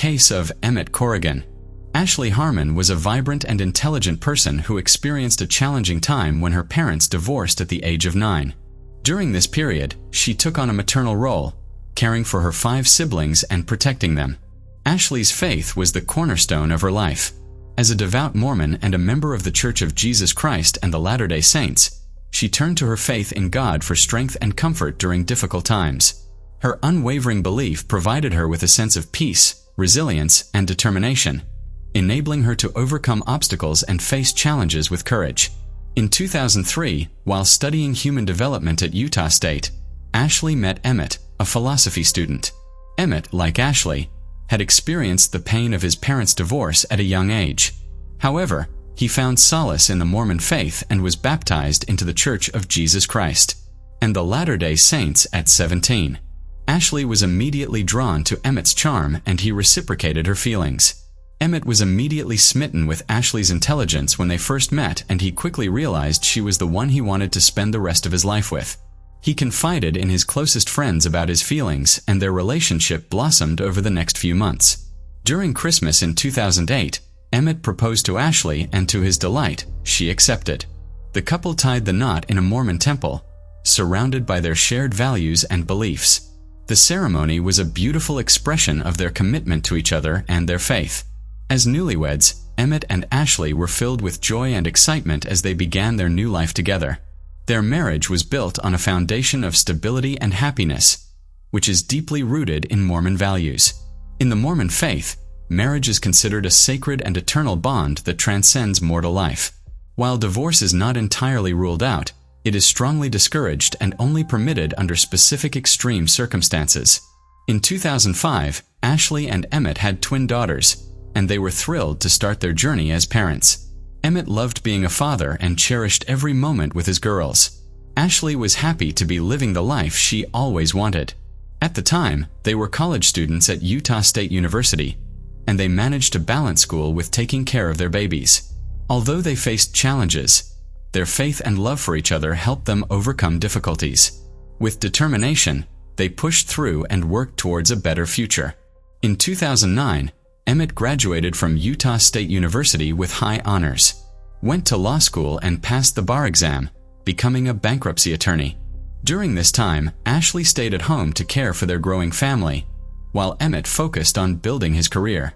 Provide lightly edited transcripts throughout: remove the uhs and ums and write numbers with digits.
case of Emmett Corrigan. Ashley Harmon was a vibrant and intelligent person who experienced a challenging time when her parents divorced at the age of 9. During this period, she took on a maternal role, caring for her 5 siblings and protecting them. Ashley's faith was the cornerstone of her life. As a devout Mormon and a member of the Church of Jesus Christ and the Latter-day Saints, she turned to her faith in God for strength and comfort during difficult times. Her unwavering belief provided her with a sense of peace, resilience, and determination, enabling her to overcome obstacles and face challenges with courage. In 2003, while studying human development at Utah State, Ashley met Emmett, a philosophy student. Emmett, like Ashley, had experienced the pain of his parents' divorce at a young age. However, he found solace in the Mormon faith and was baptized into the Church of Jesus Christ and the Latter-day Saints at 17. Ashley was immediately drawn to Emmett's charm, and he reciprocated her feelings. Emmett was immediately smitten with Ashley's intelligence when they first met, and he quickly realized she was the one he wanted to spend the rest of his life with. He confided in his closest friends about his feelings, and their relationship blossomed over the next few months. During Christmas in 2008, Emmett proposed to Ashley, and to his delight, she accepted. The couple tied the knot in a Mormon temple, surrounded by their shared values and beliefs. The ceremony was a beautiful expression of their commitment to each other and their faith. As newlyweds, Emmett and Ashley were filled with joy and excitement as they began their new life together. Their marriage was built on a foundation of stability and happiness, which is deeply rooted in Mormon values. In the Mormon faith, marriage is considered a sacred and eternal bond that transcends mortal life. While divorce is not entirely ruled out, it is strongly discouraged and only permitted under specific extreme circumstances. In 2005, Ashley and Emmett had twin daughters, and they were thrilled to start their journey as parents. Emmett loved being a father and cherished every moment with his girls. Ashley was happy to be living the life she always wanted. At the time, they were college students at Utah State University, and they managed to balance school with taking care of their babies. Although they faced challenges, their faith and love for each other helped them overcome difficulties. With determination, they pushed through and worked towards a better future. In 2009, Emmett graduated from Utah State University with high honors, went to law school and passed the bar exam, becoming a bankruptcy attorney. During this time, Ashley stayed at home to care for their growing family, while Emmett focused on building his career.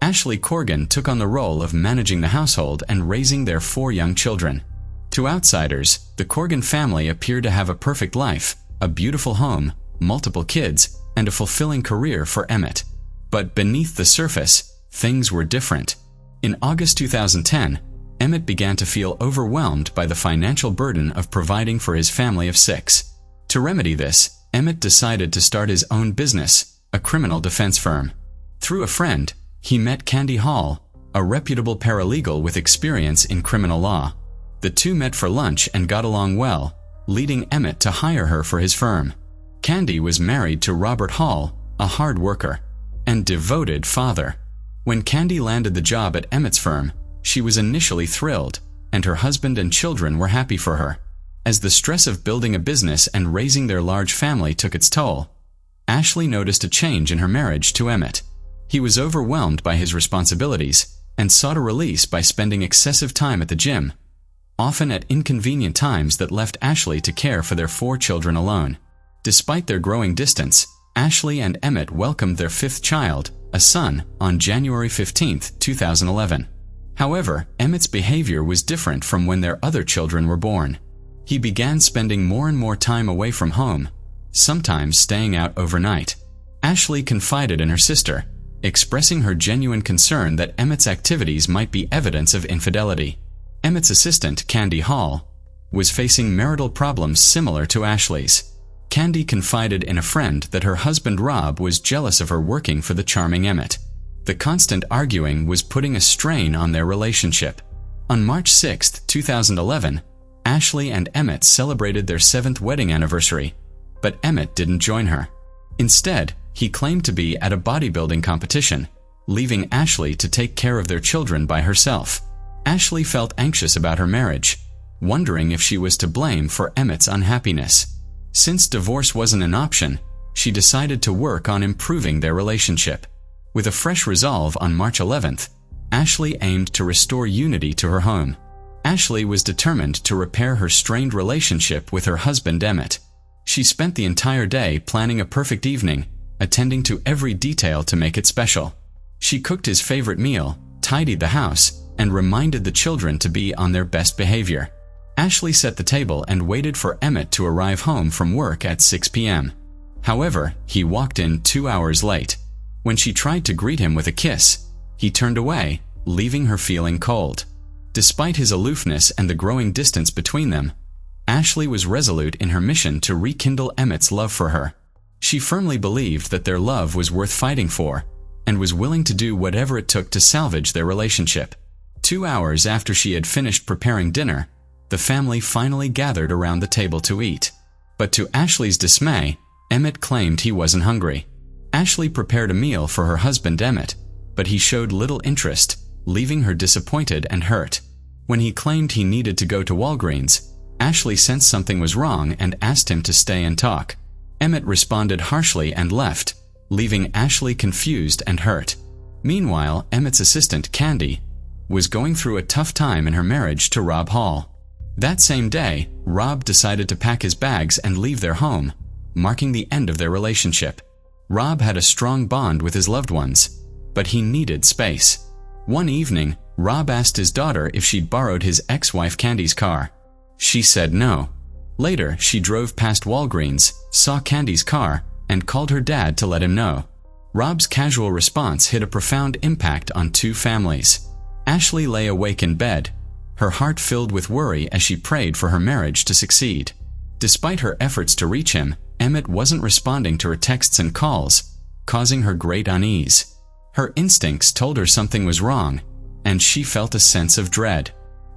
Ashley Corrigan took on the role of managing the household and raising their 4 young children. To outsiders, the Corrigan family appeared to have a perfect life, a beautiful home, multiple kids, and a fulfilling career for Emmett. But beneath the surface, things were different. In August 2010, Emmett began to feel overwhelmed by the financial burden of providing for his family of 6. To remedy this, Emmett decided to start his own business, a criminal defense firm. Through a friend, he met Candy Hall, a reputable paralegal with experience in criminal law. The two met for lunch and got along well, leading Emmett to hire her for his firm. Candy was married to Robert Hall, a hard worker and devoted father. When Candy landed the job at Emmett's firm, she was initially thrilled, and her husband and children were happy for her. As the stress of building a business and raising their large family took its toll, Ashley noticed a change in her marriage to Emmett. He was overwhelmed by his responsibilities and sought a release by spending excessive time at the gym, often at inconvenient times that left Ashley to care for their 4 children alone. Despite their growing distance, Ashley and Emmett welcomed their 5th child, a son, on January 15, 2011. However, Emmett's behavior was different from when their other children were born. He began spending more and more time away from home, sometimes staying out overnight. Ashley confided in her sister, expressing her genuine concern that Emmett's activities might be evidence of infidelity. Emmett's assistant, Candy Hall, was facing marital problems similar to Ashley's. Candy confided in a friend that her husband Rob was jealous of her working for the charming Emmett. The constant arguing was putting a strain on their relationship. On March 6, 2011, Ashley and Emmett celebrated their 7th wedding anniversary, but Emmett didn't join her. Instead, he claimed to be at a bodybuilding competition, leaving Ashley to take care of their children by herself. Ashley felt anxious about her marriage, wondering if she was to blame for Emmett's unhappiness. Since divorce wasn't an option, she decided to work on improving their relationship. With a fresh resolve on March 11th, Ashley aimed to restore unity to her home. Ashley was determined to repair her strained relationship with her husband Emmett. She spent the entire day planning a perfect evening, attending to every detail to make it special. She cooked his favorite meal, tidied the house, and reminded the children to be on their best behavior. Ashley set the table and waited for Emmett to arrive home from work at 6 p.m. However, he walked in 2 hours late. When she tried to greet him with a kiss, he turned away, leaving her feeling cold. Despite his aloofness and the growing distance between them, Ashley was resolute in her mission to rekindle Emmett's love for her. She firmly believed that their love was worth fighting for, and was willing to do whatever it took to salvage their relationship. 2 hours after she had finished preparing dinner, the family finally gathered around the table to eat. But to Ashley's dismay, Emmett claimed he wasn't hungry. Ashley prepared a meal for her husband Emmett, but he showed little interest, leaving her disappointed and hurt. When he claimed he needed to go to Walgreens, Ashley sensed something was wrong and asked him to stay and talk. Emmett responded harshly and left, leaving Ashley confused and hurt. Meanwhile, Emmett's assistant, Candy, was going through a tough time in her marriage to Rob Hall. That same day, Rob decided to pack his bags and leave their home, marking the end of their relationship. Rob had a strong bond with his loved ones, but he needed space. One evening, Rob asked his daughter if she'd borrowed his ex-wife Candy's car. She said no. Later, she drove past Walgreens, saw Candy's car, and called her dad to let him know. Rob's casual response hit a profound impact on two families. Ashley lay awake in bed, her heart filled with worry as she prayed for her marriage to succeed. Despite her efforts to reach him, Emmett wasn't responding to her texts and calls, causing her great unease. Her instincts told her something was wrong, and she felt a sense of dread.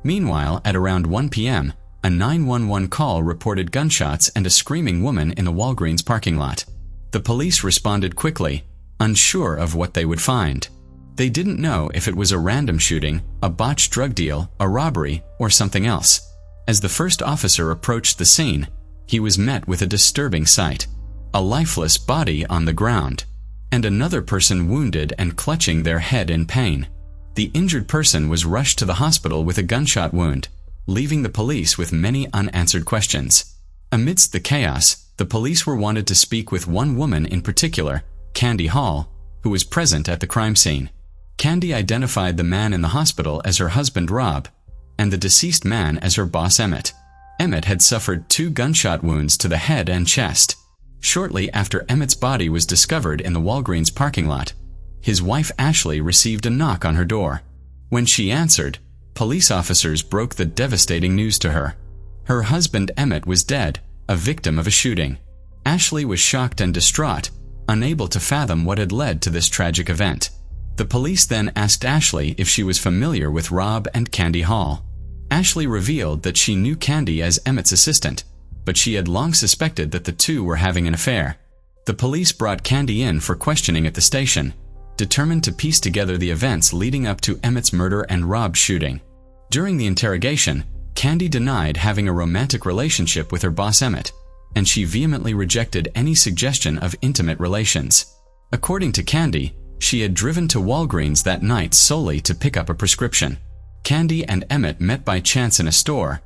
Meanwhile, at around 1 p.m., a 911 call reported gunshots and a screaming woman in the Walgreens parking lot. The police responded quickly, unsure of what they would find. They didn't know if it was a random shooting, a botched drug deal, a robbery, or something else. As the first officer approached the scene, he was met with a disturbing sight: a lifeless body on the ground, and another person wounded and clutching their head in pain. The injured person was rushed to the hospital with a gunshot wound, leaving the police with many unanswered questions. Amidst the chaos, the police were wanted to speak with one woman in particular, Candy Hall, who was present at the crime scene. Candy identified the man in the hospital as her husband Rob, and the deceased man as her boss Emmett. Emmett had suffered 2 gunshot wounds to the head and chest. Shortly after Emmett's body was discovered in the Walgreens parking lot, his wife Ashley received a knock on her door. When she answered, police officers broke the devastating news to her. Her husband Emmett was dead, a victim of a shooting. Ashley was shocked and distraught, unable to fathom what had led to this tragic event. The police then asked Ashley if she was familiar with Rob and Candy Hall. Ashley revealed that she knew Candy as Emmett's assistant, but she had long suspected that the two were having an affair. The police brought Candy in for questioning at the station, determined to piece together the events leading up to Emmett's murder and Rob's shooting. During the interrogation, Candy denied having a romantic relationship with her boss Emmett, and she vehemently rejected any suggestion of intimate relations. According to Candy, she had driven to Walgreens that night solely to pick up a prescription. Candy and Emmett met by chance in a store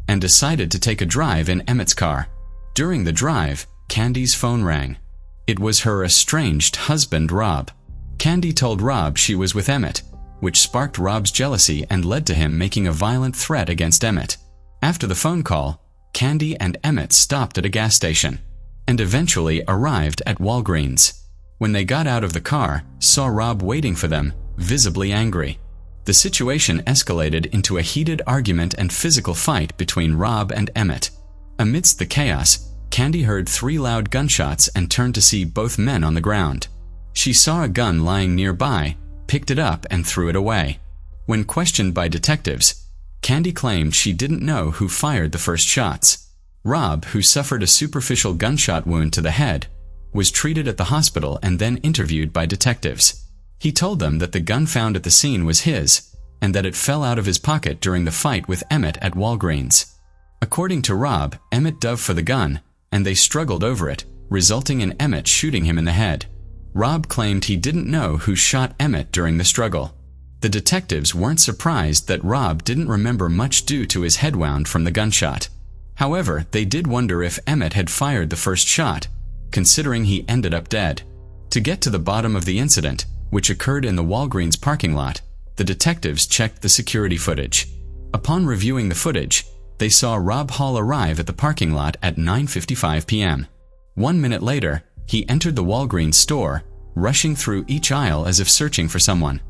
and decided to take a drive in Emmett's car. During the drive, Candy's phone rang. It was her estranged husband, Rob. Candy told Rob she was with Emmett, which sparked Rob's jealousy and led to him making a violent threat against Emmett. After the phone call, Candy and Emmett stopped at a gas station and eventually arrived at Walgreens. When they got out of the car, saw Rob waiting for them, visibly angry. The situation escalated into a heated argument and physical fight between Rob and Emmett. Amidst the chaos, Candy heard 3 loud gunshots and turned to see both men on the ground. She saw a gun lying nearby, picked it up and threw it away. When questioned by detectives, Candy claimed she didn't know who fired the first shots. Rob, who suffered a superficial gunshot wound to the head, was treated at the hospital and then interviewed by detectives. He told them that the gun found at the scene was his, and that it fell out of his pocket during the fight with Emmett at Walgreens. According to Rob, Emmett dove for the gun, and they struggled over it, resulting in Emmett shooting him in the head. Rob claimed he didn't know who shot Emmett during the struggle. The detectives weren't surprised that Rob didn't remember much due to his head wound from the gunshot. However, they did wonder if Emmett had fired the first shot, considering he ended up dead. To get to the bottom of the incident, which occurred in the Walgreens parking lot, the detectives checked the security footage. Upon reviewing the footage, they saw Rob Hall arrive at the parking lot at 9:55 p.m. 1 minute later, he entered the Walgreens store, rushing through each aisle as if searching for someone.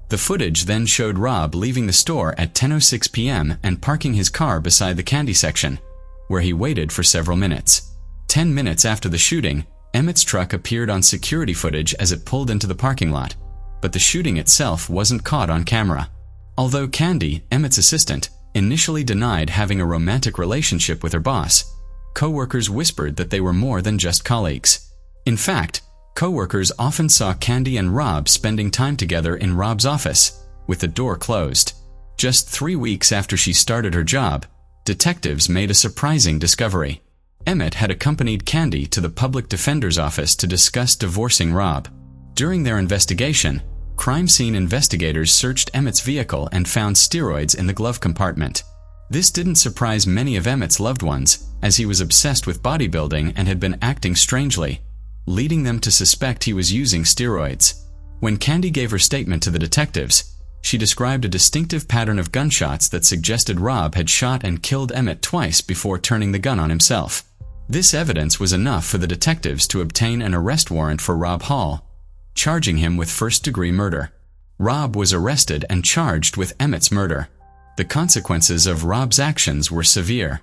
The footage then showed Rob leaving the store at 10:06 p.m. and parking his car beside the candy section, where he waited for several minutes. 10 minutes after the shooting, Emmett's truck appeared on security footage as it pulled into the parking lot, but the shooting itself wasn't caught on camera. Although Candy, Emmett's assistant, initially denied having a romantic relationship with her boss, co-workers whispered that they were more than just colleagues. In fact, co-workers often saw Candy and Rob spending time together in Rob's office, with the door closed. Just 3 weeks after she started her job, detectives made a surprising discovery. Emmett had accompanied Candy to the public defender's office to discuss divorcing Rob. During their investigation, crime scene investigators searched Emmett's vehicle and found steroids in the glove compartment. This didn't surprise many of Emmett's loved ones, as he was obsessed with bodybuilding and had been acting strangely, leading them to suspect he was using steroids. When Candy gave her statement to the detectives, she described a distinctive pattern of gunshots that suggested Rob had shot and killed Emmett twice before turning the gun on himself. This evidence was enough for the detectives to obtain an arrest warrant for Rob Hall, charging him with first-degree murder. Rob was arrested and charged with Emmett's murder. The consequences of Rob's actions were severe.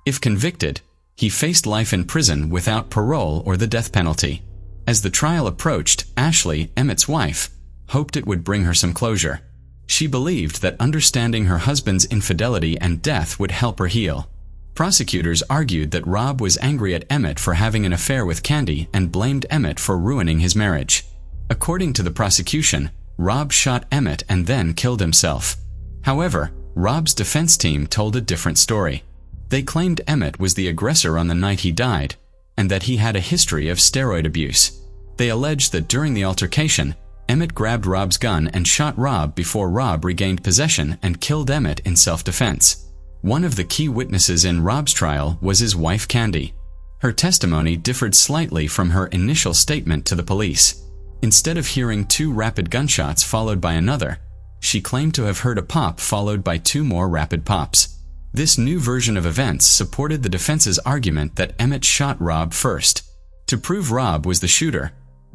If convicted, he faced life in prison without parole or the death penalty. As the trial approached, Ashley, Emmett's wife, hoped it would bring her some closure. She believed that understanding her husband's infidelity and death would help her heal. Prosecutors argued that Rob was angry at Emmett for having an affair with Candy and blamed Emmett for ruining his marriage. According to the prosecution, Rob shot Emmett and then killed himself. However, Rob's defense team told a different story. They claimed Emmett was the aggressor on the night he died, and that he had a history of steroid abuse. They alleged that during the altercation, Emmett grabbed Rob's gun and shot Rob before Rob regained possession and killed Emmett in self-defense. One of the key witnesses in Rob's trial was his wife Candy. Her testimony differed slightly from her initial statement to the police. Instead of hearing 2 rapid gunshots followed by another, she claimed to have heard a pop followed by 2 more rapid pops. This new version of events supported the defense's argument that Emmett shot Rob first. To prove Rob was the shooter,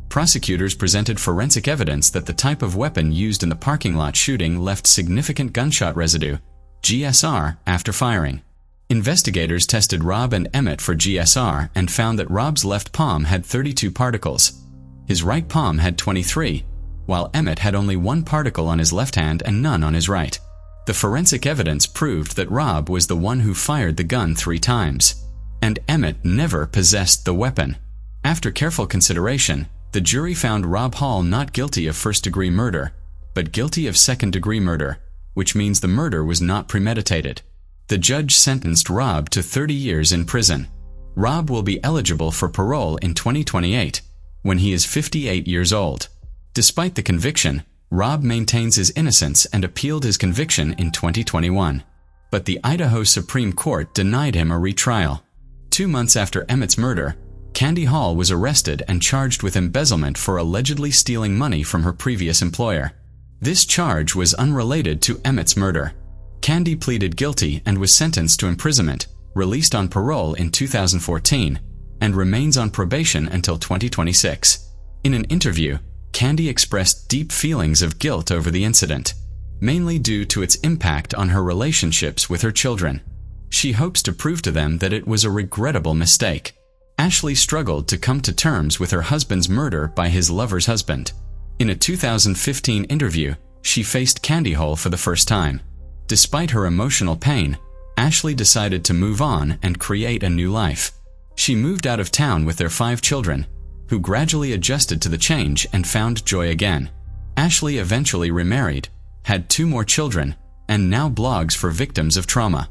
prosecutors presented forensic evidence that the type of weapon used in the parking lot shooting left significant gunshot residue, GSR, after firing. Investigators tested Rob and Emmett for GSR and found that Rob's left palm had 32 particles. His right palm had 23, while Emmett had only 1 particle on his left hand and none on his right. The forensic evidence proved that Rob was the one who fired the gun 3 times, and Emmett never possessed the weapon. After careful consideration, the jury found Rob Hall not guilty of first-degree murder, but guilty of second-degree murder, which means the murder was not premeditated. The judge sentenced Rob to 30 years in prison. Rob will be eligible for parole in 2028, when he is 58 years old. Despite the conviction, Rob maintains his innocence and appealed his conviction in 2021. But the Idaho Supreme Court denied him a retrial. 2 months after Emmett's murder, Candy Hall was arrested and charged with embezzlement for allegedly stealing money from her previous employer. This charge was unrelated to Emmett's murder. Candy pleaded guilty and was sentenced to imprisonment, released on parole in 2014, and remains on probation until 2026. In an interview, Candy expressed deep feelings of guilt over the incident, mainly due to its impact on her relationships with her children. She hopes to prove to them that it was a regrettable mistake. Ashley struggled to come to terms with her husband's murder by his lover's husband. In a 2015 interview, she faced Candy Hall for the first time. Despite her emotional pain, Ashley decided to move on and create a new life. She moved out of town with their 5 children, who gradually adjusted to the change and found joy again. Ashley eventually remarried, had 2 more children, and now blogs for victims of trauma.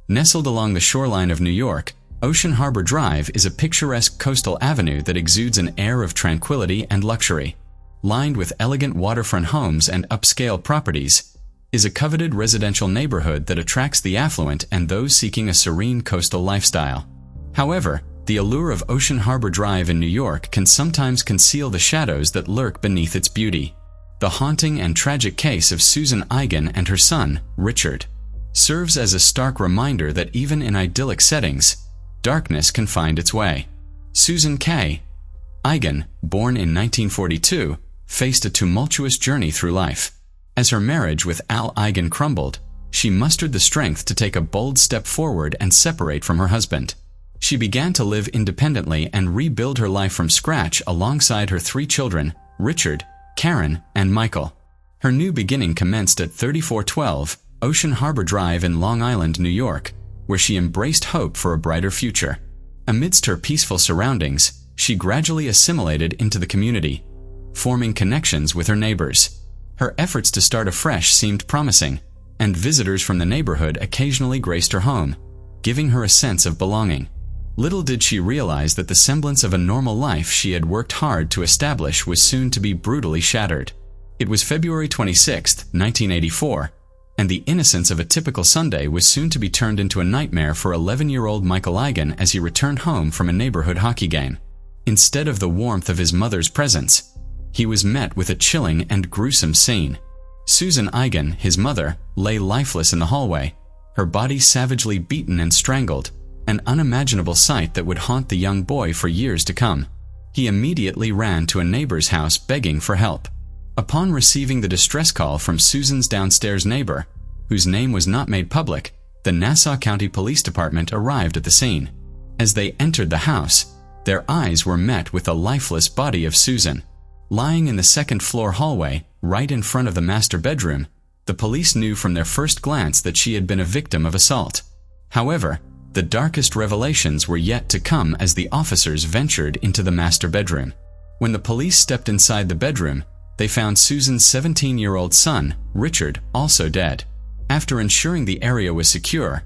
Nestled along the shoreline of New York, Ocean Harbor Drive is a picturesque coastal avenue that exudes an air of tranquility and luxury. Lined with elegant waterfront homes and upscale properties, is a coveted residential neighborhood that attracts the affluent and those seeking a serene coastal lifestyle. However, the allure of Ocean Harbor Drive in New York can sometimes conceal the shadows that lurk beneath its beauty. The haunting and tragic case of Susan Eigen and her son, Richard, serves as a stark reminder that even in idyllic settings, darkness can find its way. Susan K. Eigen, born in 1942, faced a tumultuous journey through life. As her marriage with Al Eigen crumbled, she mustered the strength to take a bold step forward and separate from her husband. She began to live independently and rebuild her life from scratch alongside her 3 children, Richard, Karen, and Michael. Her new beginning commenced at 3412 Ocean Harbor Drive in Long Island, New York, where she embraced hope for a brighter future. Amidst her peaceful surroundings, she gradually assimilated into the community, forming connections with her neighbors. Her efforts to start afresh seemed promising, and visitors from the neighborhood occasionally graced her home, giving her a sense of belonging. Little did she realize that the semblance of a normal life she had worked hard to establish was soon to be brutally shattered. It was February 26, 1984, and the innocence of a typical Sunday was soon to be turned into a nightmare for 11-year-old Michael Eigen as he returned home from a neighborhood hockey game. Instead of the warmth of his mother's presence, he was met with a chilling and gruesome scene. Susan Eigen, his mother, lay lifeless in the hallway, her body savagely beaten and strangled, an unimaginable sight that would haunt the young boy for years to come. He immediately ran to a neighbor's house begging for help. Upon receiving the distress call from Susan's downstairs neighbor, whose name was not made public, the Nassau County Police Department arrived at the scene. As they entered the house, their eyes were met with the lifeless body of Susan. Lying in the second-floor hallway, right in front of the master bedroom, the police knew from their first glance that she had been a victim of assault. However, the darkest revelations were yet to come as the officers ventured into the master bedroom. When the police stepped inside the bedroom, they found Susan's 17-year-old son, Richard, also dead. After ensuring the area was secure,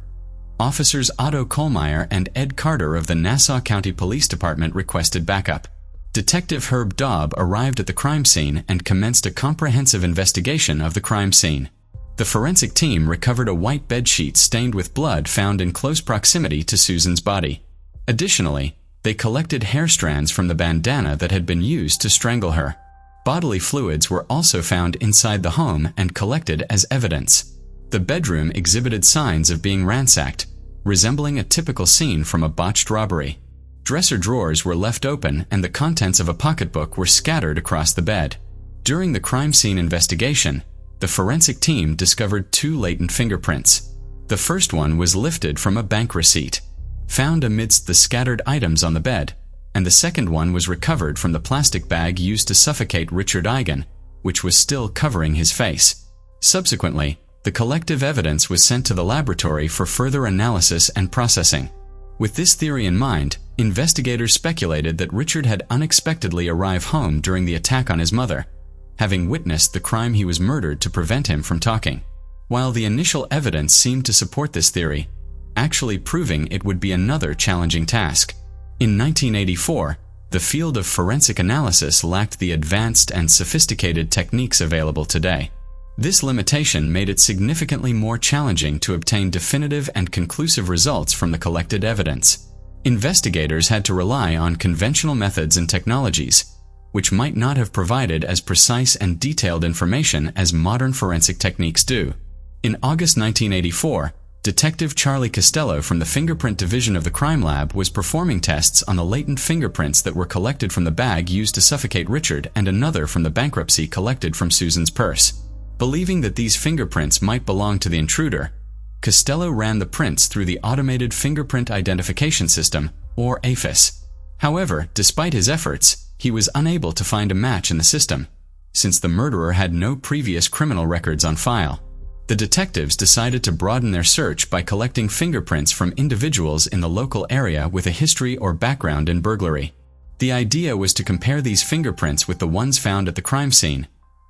officers Otto Kohlmeyer and Ed Carter of the Nassau County Police Department requested backup. Detective Herb Daub arrived at the crime scene and commenced a comprehensive investigation of the crime scene. The forensic team recovered a white bedsheet stained with blood found in close proximity to Susan's body. Additionally, they collected hair strands from the bandana that had been used to strangle her. Bodily fluids were also found inside the home and collected as evidence. The bedroom exhibited signs of being ransacked, resembling a typical scene from a botched robbery. Dresser drawers were left open and the contents of a pocketbook were scattered across the bed. During the crime scene investigation, the forensic team discovered 2 latent fingerprints. The first one was lifted from a bank receipt, found amidst the scattered items on the bed, and the second one was recovered from the plastic bag used to suffocate Richard Eigen, which was still covering his face. Subsequently, the collective evidence was sent to the laboratory for further analysis and processing. With this theory in mind, investigators speculated that Richard had unexpectedly arrived home during the attack on his mother, having witnessed the crime he was murdered to prevent him from talking. While the initial evidence seemed to support this theory, actually proving it would be another challenging task. In 1984, the field of forensic analysis lacked the advanced and sophisticated techniques available today. This limitation made it significantly more challenging to obtain definitive and conclusive results from the collected evidence. Investigators had to rely on conventional methods and technologies, which might not have provided as precise and detailed information as modern forensic techniques do. In August 1984, Detective Charlie Costello from the Fingerprint Division of the Crime Lab was performing tests on the latent fingerprints that were collected from the bag used to suffocate Richard and another from the bankruptcy collected from Susan's purse. Believing that these fingerprints might belong to the intruder, Costello ran the prints through the Automated Fingerprint Identification System, or AFIS. However, despite his efforts, he was unable to find a match in the system, since the murderer had no previous criminal records on file. The detectives decided to broaden their search by collecting fingerprints from individuals in the local area with a history or background in burglary. The idea was to compare these fingerprints with the ones found at the crime scene,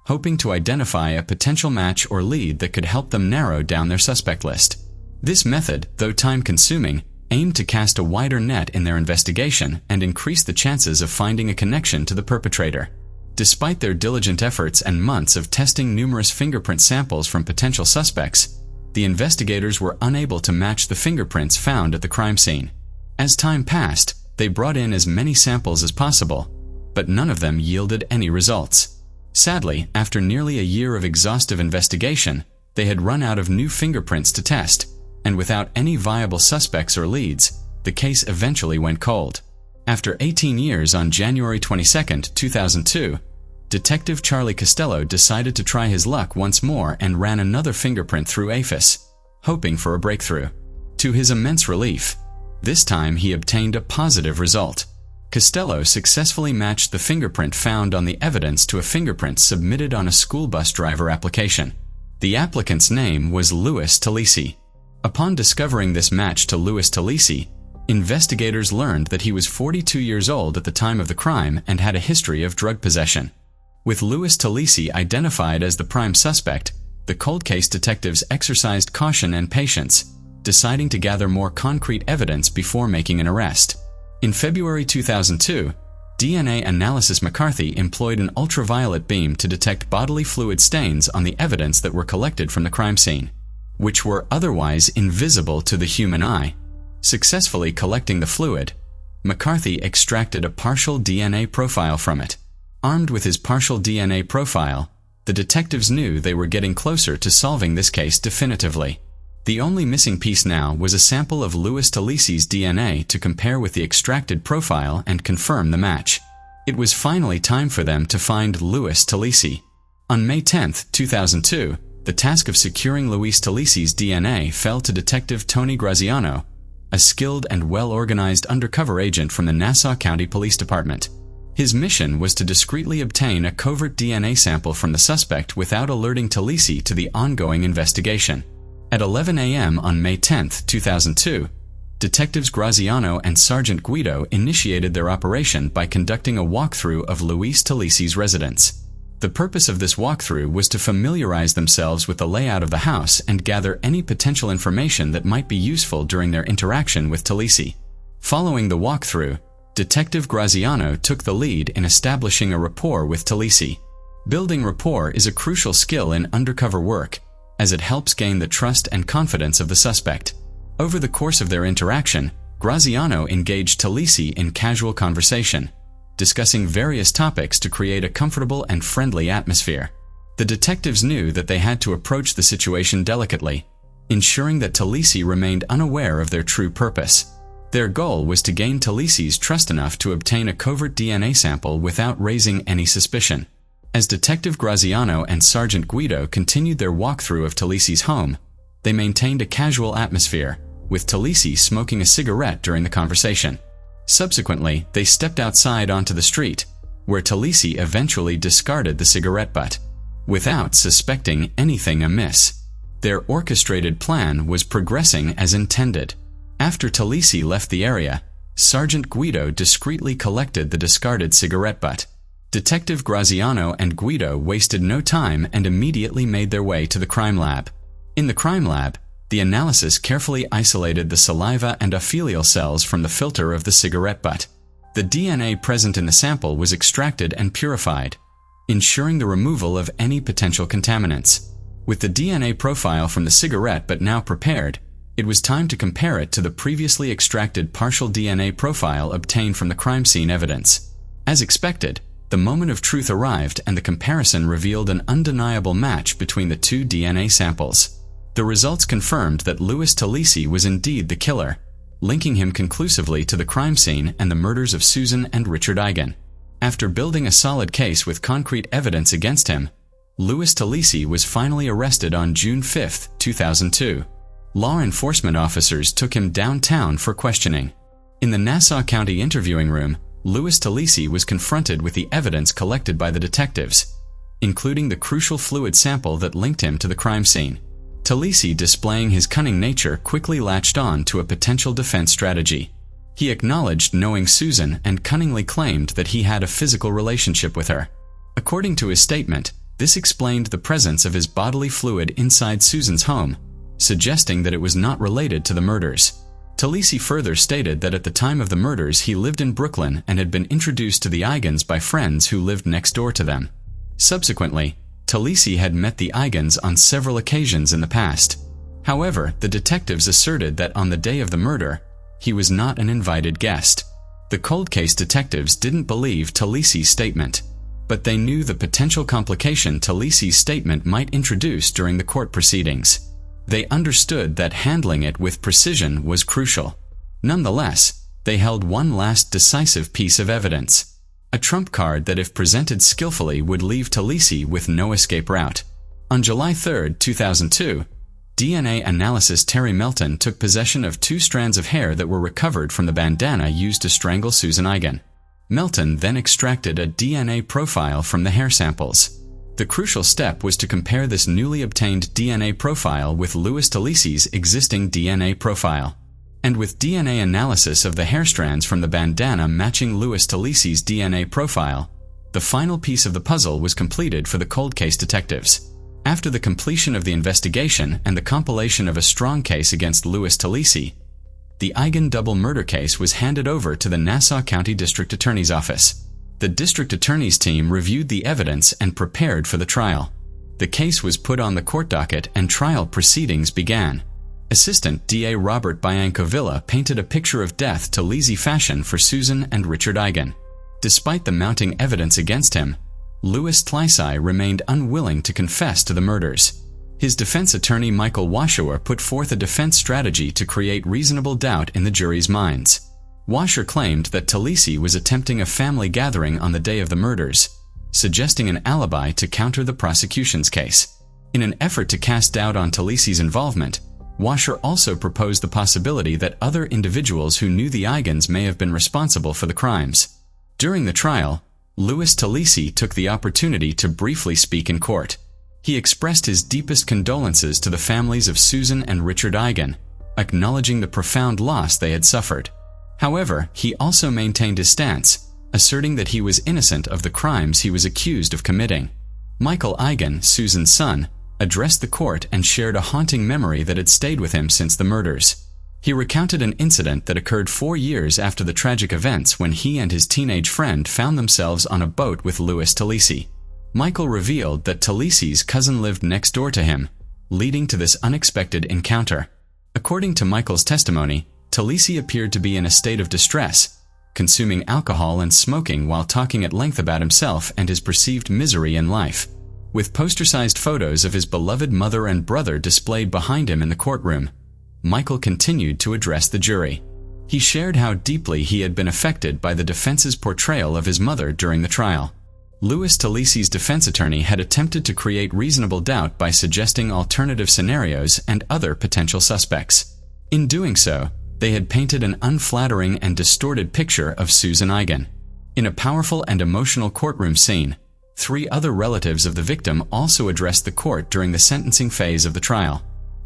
hoping to identify a potential match or lead that could help them narrow down their suspect list. This method, though time-consuming, aimed to cast a wider net in their investigation and increase the chances of finding a connection to the perpetrator. Despite their diligent efforts and months of testing numerous fingerprint samples from potential suspects, the investigators were unable to match the fingerprints found at the crime scene. As time passed, they brought in as many samples as possible, but none of them yielded any results. Sadly, after nearly a year of exhaustive investigation, they had run out of new fingerprints to test, and without any viable suspects or leads, the case eventually went cold. After 18 years, on January 22, 2002, Detective Charlie Costello decided to try his luck once more and ran another fingerprint through AFIS, hoping for a breakthrough. To his immense relief, this time he obtained a positive result. Costello successfully matched the fingerprint found on the evidence to a fingerprint submitted on a school bus driver application. The applicant's name was Louis Talisi. Upon discovering this match to Louis Talisi, investigators learned that he was 42 years old at the time of the crime and had a history of drug possession. With Louis Talisi identified as the prime suspect, the cold case detectives exercised caution and patience, deciding to gather more concrete evidence before making an arrest. In February 2002, DNA Analysis McCarthy employed an ultraviolet beam to detect bodily fluid stains on the evidence that were collected from the crime scene, which were otherwise invisible to the human eye. Successfully collecting the fluid, McCarthy extracted a partial DNA profile from it. Armed with his partial DNA profile, the detectives knew they were getting closer to solving this case definitively. The only missing piece now was a sample of Louis Talisi's DNA to compare with the extracted profile and confirm the match. It was finally time for them to find Louis Talisi. On May 10, 2002, the task of securing Louis Talisi's DNA fell to Detective Tony Graziano, a skilled and well-organized undercover agent from the Nassau County Police Department. His mission was to discreetly obtain a covert DNA sample from the suspect without alerting Talisi to the ongoing investigation. At 11 a.m. on May 10, 2002, Detectives Graziano and Sergeant Guido initiated their operation by conducting a walkthrough of Louis Talisi's residence. The purpose of this walkthrough was to familiarize themselves with the layout of the house and gather any potential information that might be useful during their interaction with Talisi. Following the walkthrough, Detective Graziano took the lead in establishing a rapport with Talisi. Building rapport is a crucial skill in undercover work, as it helps gain the trust and confidence of the suspect. Over the course of their interaction, Graziano engaged Talisi in casual conversation, discussing various topics to create a comfortable and friendly atmosphere. The detectives knew that they had to approach the situation delicately, ensuring that Talisi remained unaware of their true purpose. Their goal was to gain Talisi's trust enough to obtain a covert DNA sample without raising any suspicion. As Detective Graziano and Sergeant Guido continued their walkthrough of Talisi's home, they maintained a casual atmosphere, with Talisi smoking a cigarette during the conversation. Subsequently, they stepped outside onto the street, where Talisi eventually discarded the cigarette butt, without suspecting anything amiss. Their orchestrated plan was progressing as intended. After Talisi left the area, Sergeant Guido discreetly collected the discarded cigarette butt. Detective Graziano and Guido wasted no time and immediately made their way to the crime lab. In the crime lab, the analysis carefully isolated the saliva and epithelial cells from the filter of the cigarette butt. The DNA present in the sample was extracted and purified, ensuring the removal of any potential contaminants. With the DNA profile from the cigarette butt now prepared, it was time to compare it to the previously extracted partial DNA profile obtained from the crime scene evidence. As expected, the moment of truth arrived and the comparison revealed an undeniable match between the two DNA samples. The results confirmed that Louis Talisi was indeed the killer, linking him conclusively to the crime scene and the murders of Susan and Richard Eigen. After building a solid case with concrete evidence against him, Louis Talisi was finally arrested on June 5, 2002. Law enforcement officers took him downtown for questioning. In the Nassau County interviewing room, Louis Talisi was confronted with the evidence collected by the detectives, including the crucial fluid sample that linked him to the crime scene. Talisi, displaying his cunning nature, quickly latched on to a potential defense strategy. He acknowledged knowing Susan and cunningly claimed that he had a physical relationship with her. According to his statement, this explained the presence of his bodily fluid inside Susan's home, suggesting that it was not related to the murders. Talisi further stated that at the time of the murders he lived in Brooklyn and had been introduced to the Eigans by friends who lived next door to them. Subsequently, Talisi had met the Eigans on several occasions in the past. However, the detectives asserted that on the day of the murder, he was not an invited guest. The cold case detectives didn't believe Talisi's statement, but they knew the potential complication Talisi's statement might introduce during the court proceedings. They understood that handling it with precision was crucial. Nonetheless, they held one last decisive piece of evidence, a trump card that if presented skillfully would leave Talisi with no escape route. On July 3, 2002, DNA analyst Terry Melton took possession of 2 strands of hair that were recovered from the bandana used to strangle Susan Eigen. Melton then extracted a DNA profile from the hair samples. The crucial step was to compare this newly obtained DNA profile with Louis Talisi's existing DNA profile. And with DNA analysis of the hair strands from the bandana matching Louis Talisi's DNA profile, the final piece of the puzzle was completed for the cold case detectives. After the completion of the investigation and the compilation of a strong case against Louis Talisi, the Eigen double murder case was handed over to the Nassau County District Attorney's Office. The district attorney's team reviewed the evidence and prepared for the trial. The case was put on the court docket and trial proceedings began. Assistant DA Robert Biancovilla painted a picture of death to Talisi fashion for Susan and Richard Eigen. Despite the mounting evidence against him, Louis Talisi remained unwilling to confess to the murders. His defense attorney Michael Washer put forth a defense strategy to create reasonable doubt in the jury's minds. Washer claimed that Talisi was attempting a family gathering on the day of the murders, suggesting an alibi to counter the prosecution's case. In an effort to cast doubt on Talisi's involvement, Washer also proposed the possibility that other individuals who knew the Eigens may have been responsible for the crimes. During the trial, Louis Talisi took the opportunity to briefly speak in court. He expressed his deepest condolences to the families of Susan and Richard Eigen, acknowledging the profound loss they had suffered. However, he also maintained his stance, asserting that he was innocent of the crimes he was accused of committing. Michael Eigen, Susan's son, addressed the court and shared a haunting memory that had stayed with him since the murders. He recounted an incident that occurred 4 years after the tragic events when he and his teenage friend found themselves on a boat with Louis Talisi. Michael revealed that Talisi's cousin lived next door to him, leading to this unexpected encounter. According to Michael's testimony, Talisi appeared to be in a state of distress, consuming alcohol and smoking while talking at length about himself and his perceived misery in life. With poster-sized photos of his beloved mother and brother displayed behind him in the courtroom, Michael continued to address the jury. He shared how deeply he had been affected by the defense's portrayal of his mother during the trial. Louis Talisi's defense attorney had attempted to create reasonable doubt by suggesting alternative scenarios and other potential suspects. In doing so, they had painted an unflattering and distorted picture of Susan Eigen. In a powerful and emotional courtroom scene, 3 other relatives of the victim also addressed the court during the sentencing phase of the trial.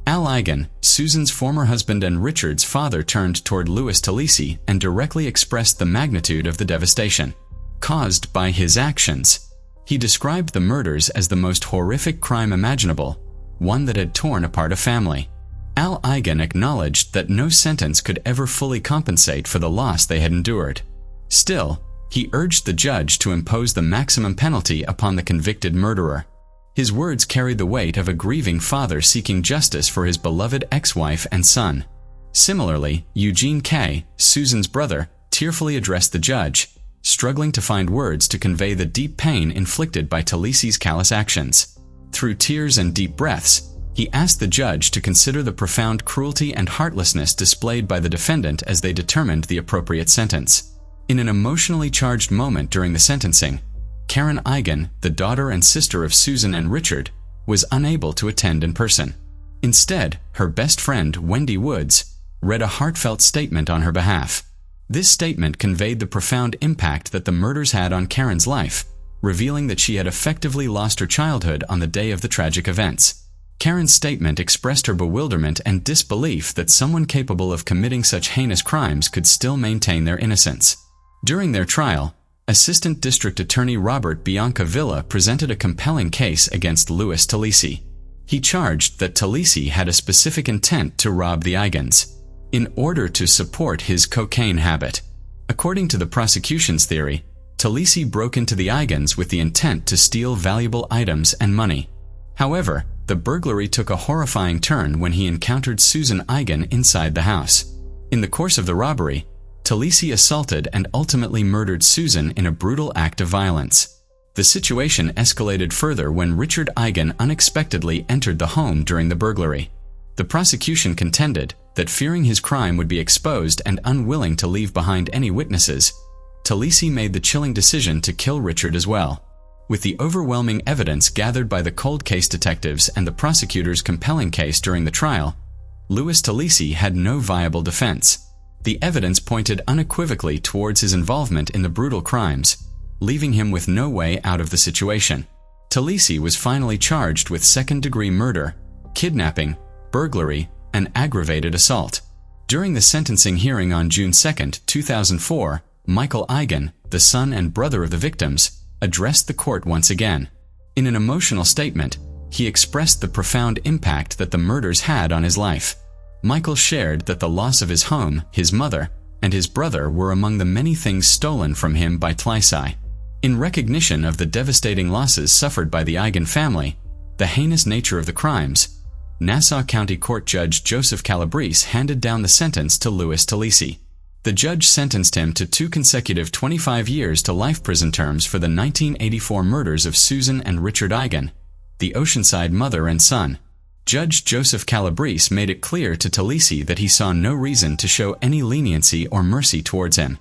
Al Eigen, Susan's former husband and Richard's father, turned toward Louis Talisi and directly expressed the magnitude of the devastation caused by his actions. He described the murders as the most horrific crime imaginable, one that had torn apart a family. Al Eigen acknowledged that no sentence could ever fully compensate for the loss they had endured. Still, he urged the judge to impose the maximum penalty upon the convicted murderer. His words carried the weight of a grieving father seeking justice for his beloved ex-wife and son. Similarly, Eugene K., Susan's brother, tearfully addressed the judge, struggling to find words to convey the deep pain inflicted by Talisi's callous actions. Through tears and deep breaths, he asked the judge to consider the profound cruelty and heartlessness displayed by the defendant as they determined the appropriate sentence. In an emotionally charged moment during the sentencing, Karen Eigen, the daughter and sister of Susan and Richard, was unable to attend in person. Instead, her best friend, Wendy Woods, read a heartfelt statement on her behalf. This statement conveyed the profound impact that the murders had on Karen's life, revealing that she had effectively lost her childhood on the day of the tragic events. Karen's statement expressed her bewilderment and disbelief that someone capable of committing such heinous crimes could still maintain their innocence. During their trial, Assistant District Attorney Robert Biancovilla presented a compelling case against Louis Talisi. He charged that Talisi had a specific intent to rob the Eigens. in order to support his cocaine habit. According to the prosecution's theory, Talisi broke into the Eigens with the intent to steal valuable items and money. However, the burglary took a horrifying turn when he encountered Susan Eigen inside the house. In the course of the robbery, Talisi assaulted and ultimately murdered Susan in a brutal act of violence. The situation escalated further when Richard Eigen unexpectedly entered the home during the burglary. The prosecution contended that fearing his crime would be exposed and unwilling to leave behind any witnesses, Talisi made the chilling decision to kill Richard as well. With the overwhelming evidence gathered by the cold case detectives and the prosecutor's compelling case during the trial, Louis Talisi had no viable defense. The evidence pointed unequivocally towards his involvement in the brutal crimes, leaving him with no way out of the situation. Talisi was finally charged with second-degree murder, kidnapping, burglary, and aggravated assault. During the sentencing hearing on June 2, 2004, Michael Eigen, the son and brother of the victims, addressed the court once again. In an emotional statement, he expressed the profound impact that the murders had on his life. Michael shared that the loss of his home, his mother, and his brother were among the many things stolen from him by Talisi. In recognition of the devastating losses suffered by the Eigen family, the heinous nature of the crimes, Nassau County Court Judge Joseph Calabrese handed down the sentence to Louis Talisi. The judge sentenced him to 2 consecutive 25 years to life prison terms for the 1984 murders of Susan and Richard Eigen, the Oceanside mother and son. Judge Joseph Calabrese made it clear to Talisi that he saw no reason to show any leniency or mercy towards him.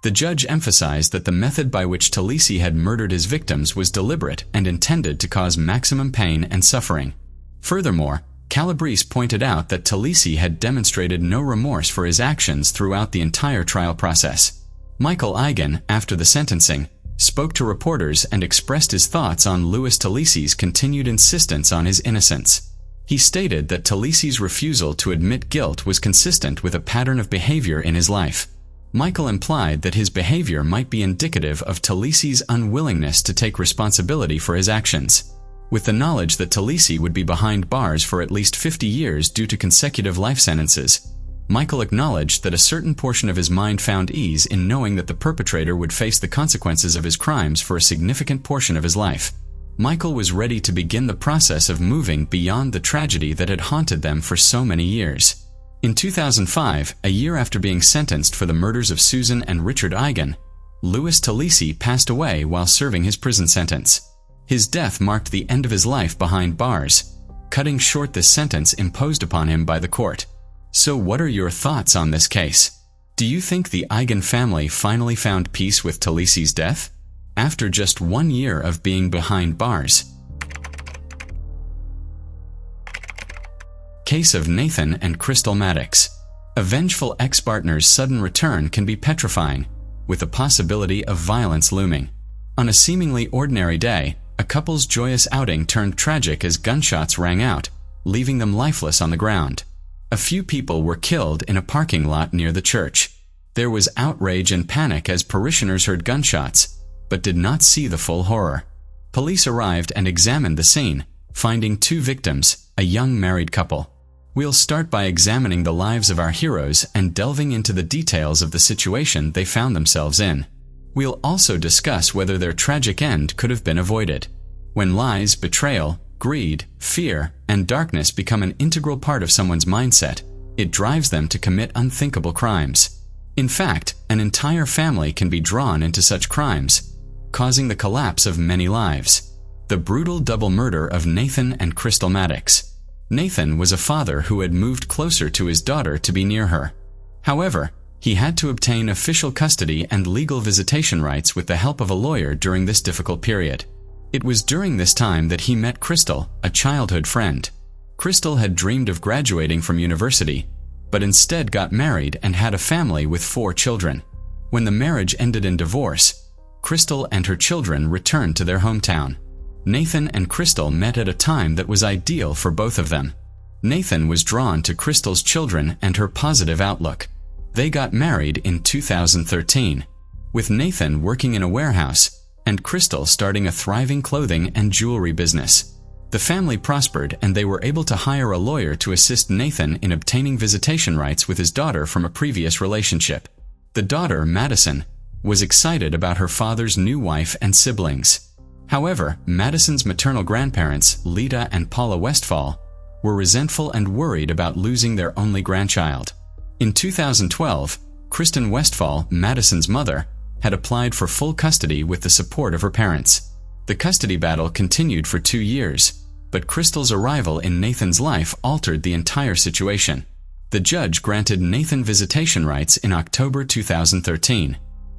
The judge emphasized that the method by which Talisi had murdered his victims was deliberate and intended to cause maximum pain and suffering. Furthermore, Calabrese pointed out that Talisi had demonstrated no remorse for his actions throughout the entire trial process. Michael Eigen, after the sentencing, spoke to reporters and expressed his thoughts on Louis Talisi's continued insistence on his innocence. He stated that Talisi's refusal to admit guilt was consistent with a pattern of behavior in his life. Michael implied that his behavior might be indicative of Talisi's unwillingness to take responsibility for his actions. With the knowledge that Talisi would be behind bars for at least 50 years due to consecutive life sentences, Michael acknowledged that a certain portion of his mind found ease in knowing that the perpetrator would face the consequences of his crimes for a significant portion of his life. Michael was ready to begin the process of moving beyond the tragedy that had haunted them for so many years. In 2005, a year after being sentenced for the murders of Susan and Richard Eigen, Louis Talisi passed away while serving his prison sentence. His death marked the end of his life behind bars, cutting short the sentence imposed upon him by the court. So what are your thoughts on this case? Do you think the Eigen family finally found peace with Talisi's death, after just 1 year of being behind bars? Case of Nathan and Crystal Maddox. A vengeful ex-partner's sudden return can be petrifying, with the possibility of violence looming. On a seemingly ordinary day, a couple's joyous outing turned tragic as gunshots rang out, leaving them lifeless on the ground. A few people were killed in a parking lot near the church. There was outrage and panic as parishioners heard gunshots, but did not see the full horror. Police arrived and examined the scene, finding 2 victims, a young married couple. We'll start by examining the lives of our heroes and delving into the details of the situation they found themselves in. We'll also discuss whether their tragic end could have been avoided. When lies, betrayal, greed, fear, and darkness become an integral part of someone's mindset, it drives them to commit unthinkable crimes. In fact, an entire family can be drawn into such crimes, causing the collapse of many lives. The brutal double murder of Nathan and Crystal Maddox. Nathan was a father who had moved closer to his daughter to be near her. However, he had to obtain official custody and legal visitation rights with the help of a lawyer during this difficult period. It was during this time that he met Crystal, a childhood friend. Crystal had dreamed of graduating from university, but instead got married and had a family with 4 children. When the marriage ended in divorce, Crystal and her children returned to their hometown. Nathan and Crystal met at a time that was ideal for both of them. Nathan was drawn to Crystal's children and her positive outlook. They got married in 2013, with Nathan working in a warehouse and Crystal starting a thriving clothing and jewelry business. The family prospered, and they were able to hire a lawyer to assist Nathan in obtaining visitation rights with his daughter from a previous relationship. The daughter, Madison, was excited about her father's new wife and siblings. However, Madison's maternal grandparents, Lita and Paula Westphal, were resentful and worried about losing their only grandchild. In 2012, Kristen Westphal, Madison's mother, had applied for full custody with the support of her parents. The custody battle continued for 2 years, but Crystal's arrival in Nathan's life altered the entire situation. The judge granted Nathan visitation rights in October 2013.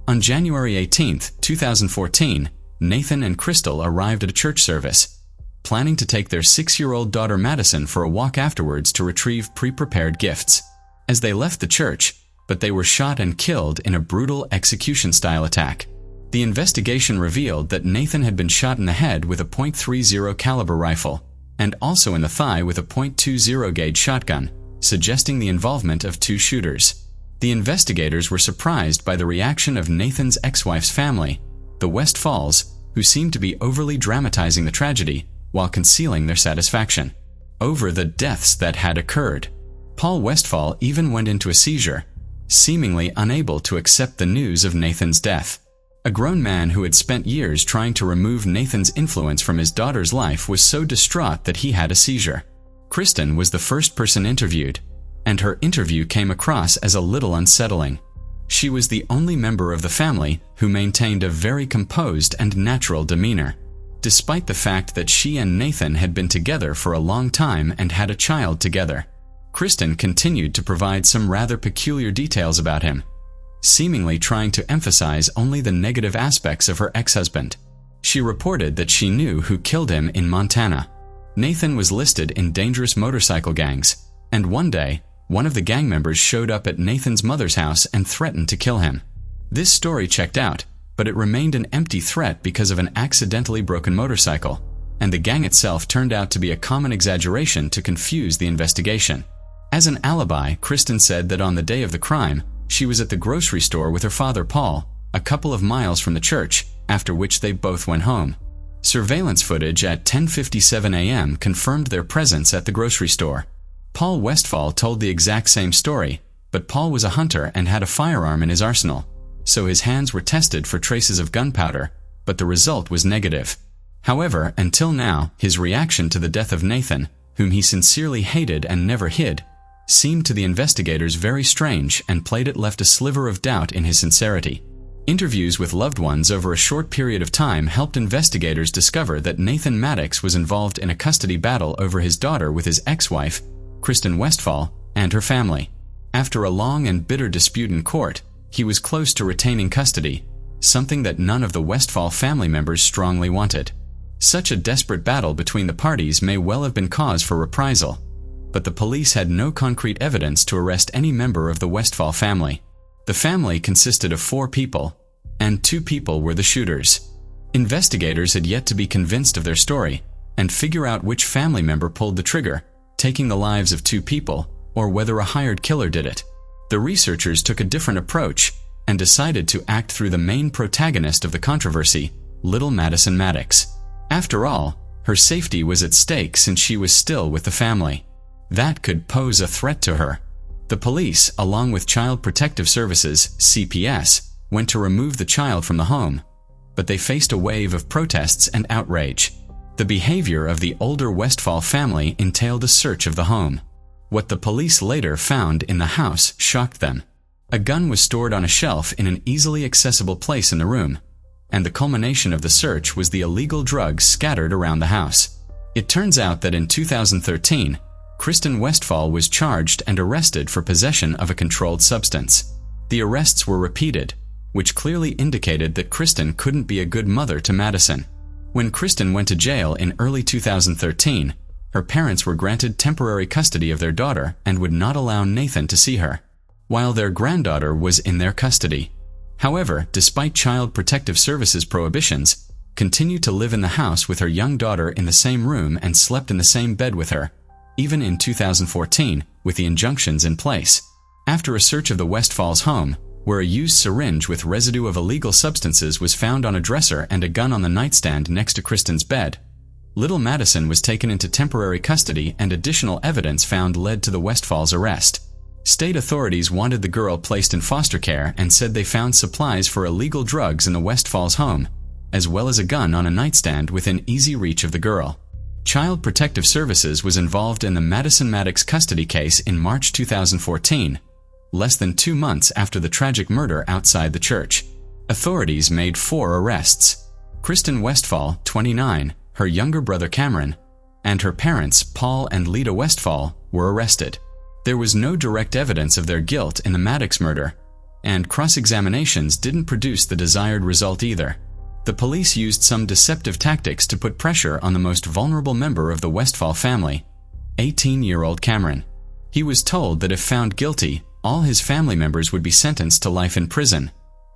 On January 18, 2014, Nathan and Crystal arrived at a church service, planning to take their 6-year-old daughter Madison for a walk afterwards to retrieve pre-prepared gifts. As they left the church, but they were shot and killed in a brutal execution-style attack. The investigation revealed that Nathan had been shot in the head with a .30 caliber rifle, and also in the thigh with a .20 gauge shotgun, suggesting the involvement of 2 shooters. The investigators were surprised by the reaction of Nathan's ex-wife's family, the Westphals, who seemed to be overly dramatizing the tragedy while concealing their satisfaction over the deaths that had occurred. Paul Westphal even went into a seizure, seemingly unable to accept the news of Nathan's death. A grown man who had spent years trying to remove Nathan's influence from his daughter's life was so distraught that he had a seizure. Kristen was the first person interviewed, and her interview came across as a little unsettling. She was the only member of the family who maintained a very composed and natural demeanor, despite the fact that she and Nathan had been together for a long time and had a child together. Kristen continued to provide some rather peculiar details about him, seemingly trying to emphasize only the negative aspects of her ex-husband. She reported that she knew who killed him in Montana. Nathan was listed in dangerous motorcycle gangs, and one day, one of the gang members showed up at Nathan's mother's house and threatened to kill him. This story checked out, but it remained an empty threat because of an accidentally broken motorcycle, and the gang itself turned out to be a common exaggeration to confuse the investigation. As an alibi, Kristen said that on the day of the crime, she was at the grocery store with her father Paul, a couple of miles from the church, after which they both went home. Surveillance footage at 10:57 a.m. confirmed their presence at the grocery store. Paul Westphal told the exact same story, but Paul was a hunter and had a firearm in his arsenal, so his hands were tested for traces of gunpowder, but the result was negative. However, until now, his reaction to the death of Nathan, whom he sincerely hated and never hid, seemed to the investigators very strange, and played it left a sliver of doubt in his sincerity. Interviews with loved ones over a short period of time helped investigators discover that Nathan Maddox was involved in a custody battle over his daughter with his ex-wife, Kristen Westphal, and her family. After a long and bitter dispute in court, he was close to retaining custody, something that none of the Westphal family members strongly wanted. Such a desperate battle between the parties may well have been cause for reprisal, but the police had no concrete evidence to arrest any member of the Westphal family. The family consisted of 4 people, and 2 people were the shooters. Investigators had yet to be convinced of their story and figure out which family member pulled the trigger, taking the lives of 2 people, or whether a hired killer did it. The researchers took a different approach and decided to act through the main protagonist of the controversy, little Madison Maddox. After all, her safety was at stake since she was still with the family. That could pose a threat to her. The police, along with Child Protective Services, CPS, went to remove the child from the home, but they faced a wave of protests and outrage. The behavior of the older Westphal family entailed a search of the home. What the police later found in the house shocked them. A gun was stored on a shelf in an easily accessible place in the room, and the culmination of the search was the illegal drugs scattered around the house. It turns out that in 2013, Kristen Westphal was charged and arrested for possession of a controlled substance. The arrests were repeated, which clearly indicated that Kristen couldn't be a good mother to Madison. When Kristen went to jail in early 2013, her parents were granted temporary custody of their daughter and would not allow Nathan to see her, while their granddaughter was in their custody. However, despite Child Protective Services prohibitions, continued to live in the house with her young daughter in the same room and slept in the same bed with her, even in 2014, with the injunctions in place. After a search of the Westphals' home, where a used syringe with residue of illegal substances was found on a dresser and a gun on the nightstand next to Kristen's bed, Little Madison was taken into temporary custody, and additional evidence found led to the Westfalls' arrest. State authorities wanted the girl placed in foster care and said they found supplies for illegal drugs in the Westfalls' home, as well as a gun on a nightstand within easy reach of the girl. Child Protective Services was involved in the Madison Maddox custody case in March 2014, less than 2 months after the tragic murder outside the church. Authorities made 4 arrests. Kristen Westfall, 29, her younger brother Cameron, and her parents, Paul and Lita Westfall, were arrested. There was no direct evidence of their guilt in the Maddox murder, and cross-examinations didn't produce the desired result either. The police used some deceptive tactics to put pressure on the most vulnerable member of the Westfall family, 18-year-old Cameron. He was told that if found guilty, all his family members would be sentenced to life in prison,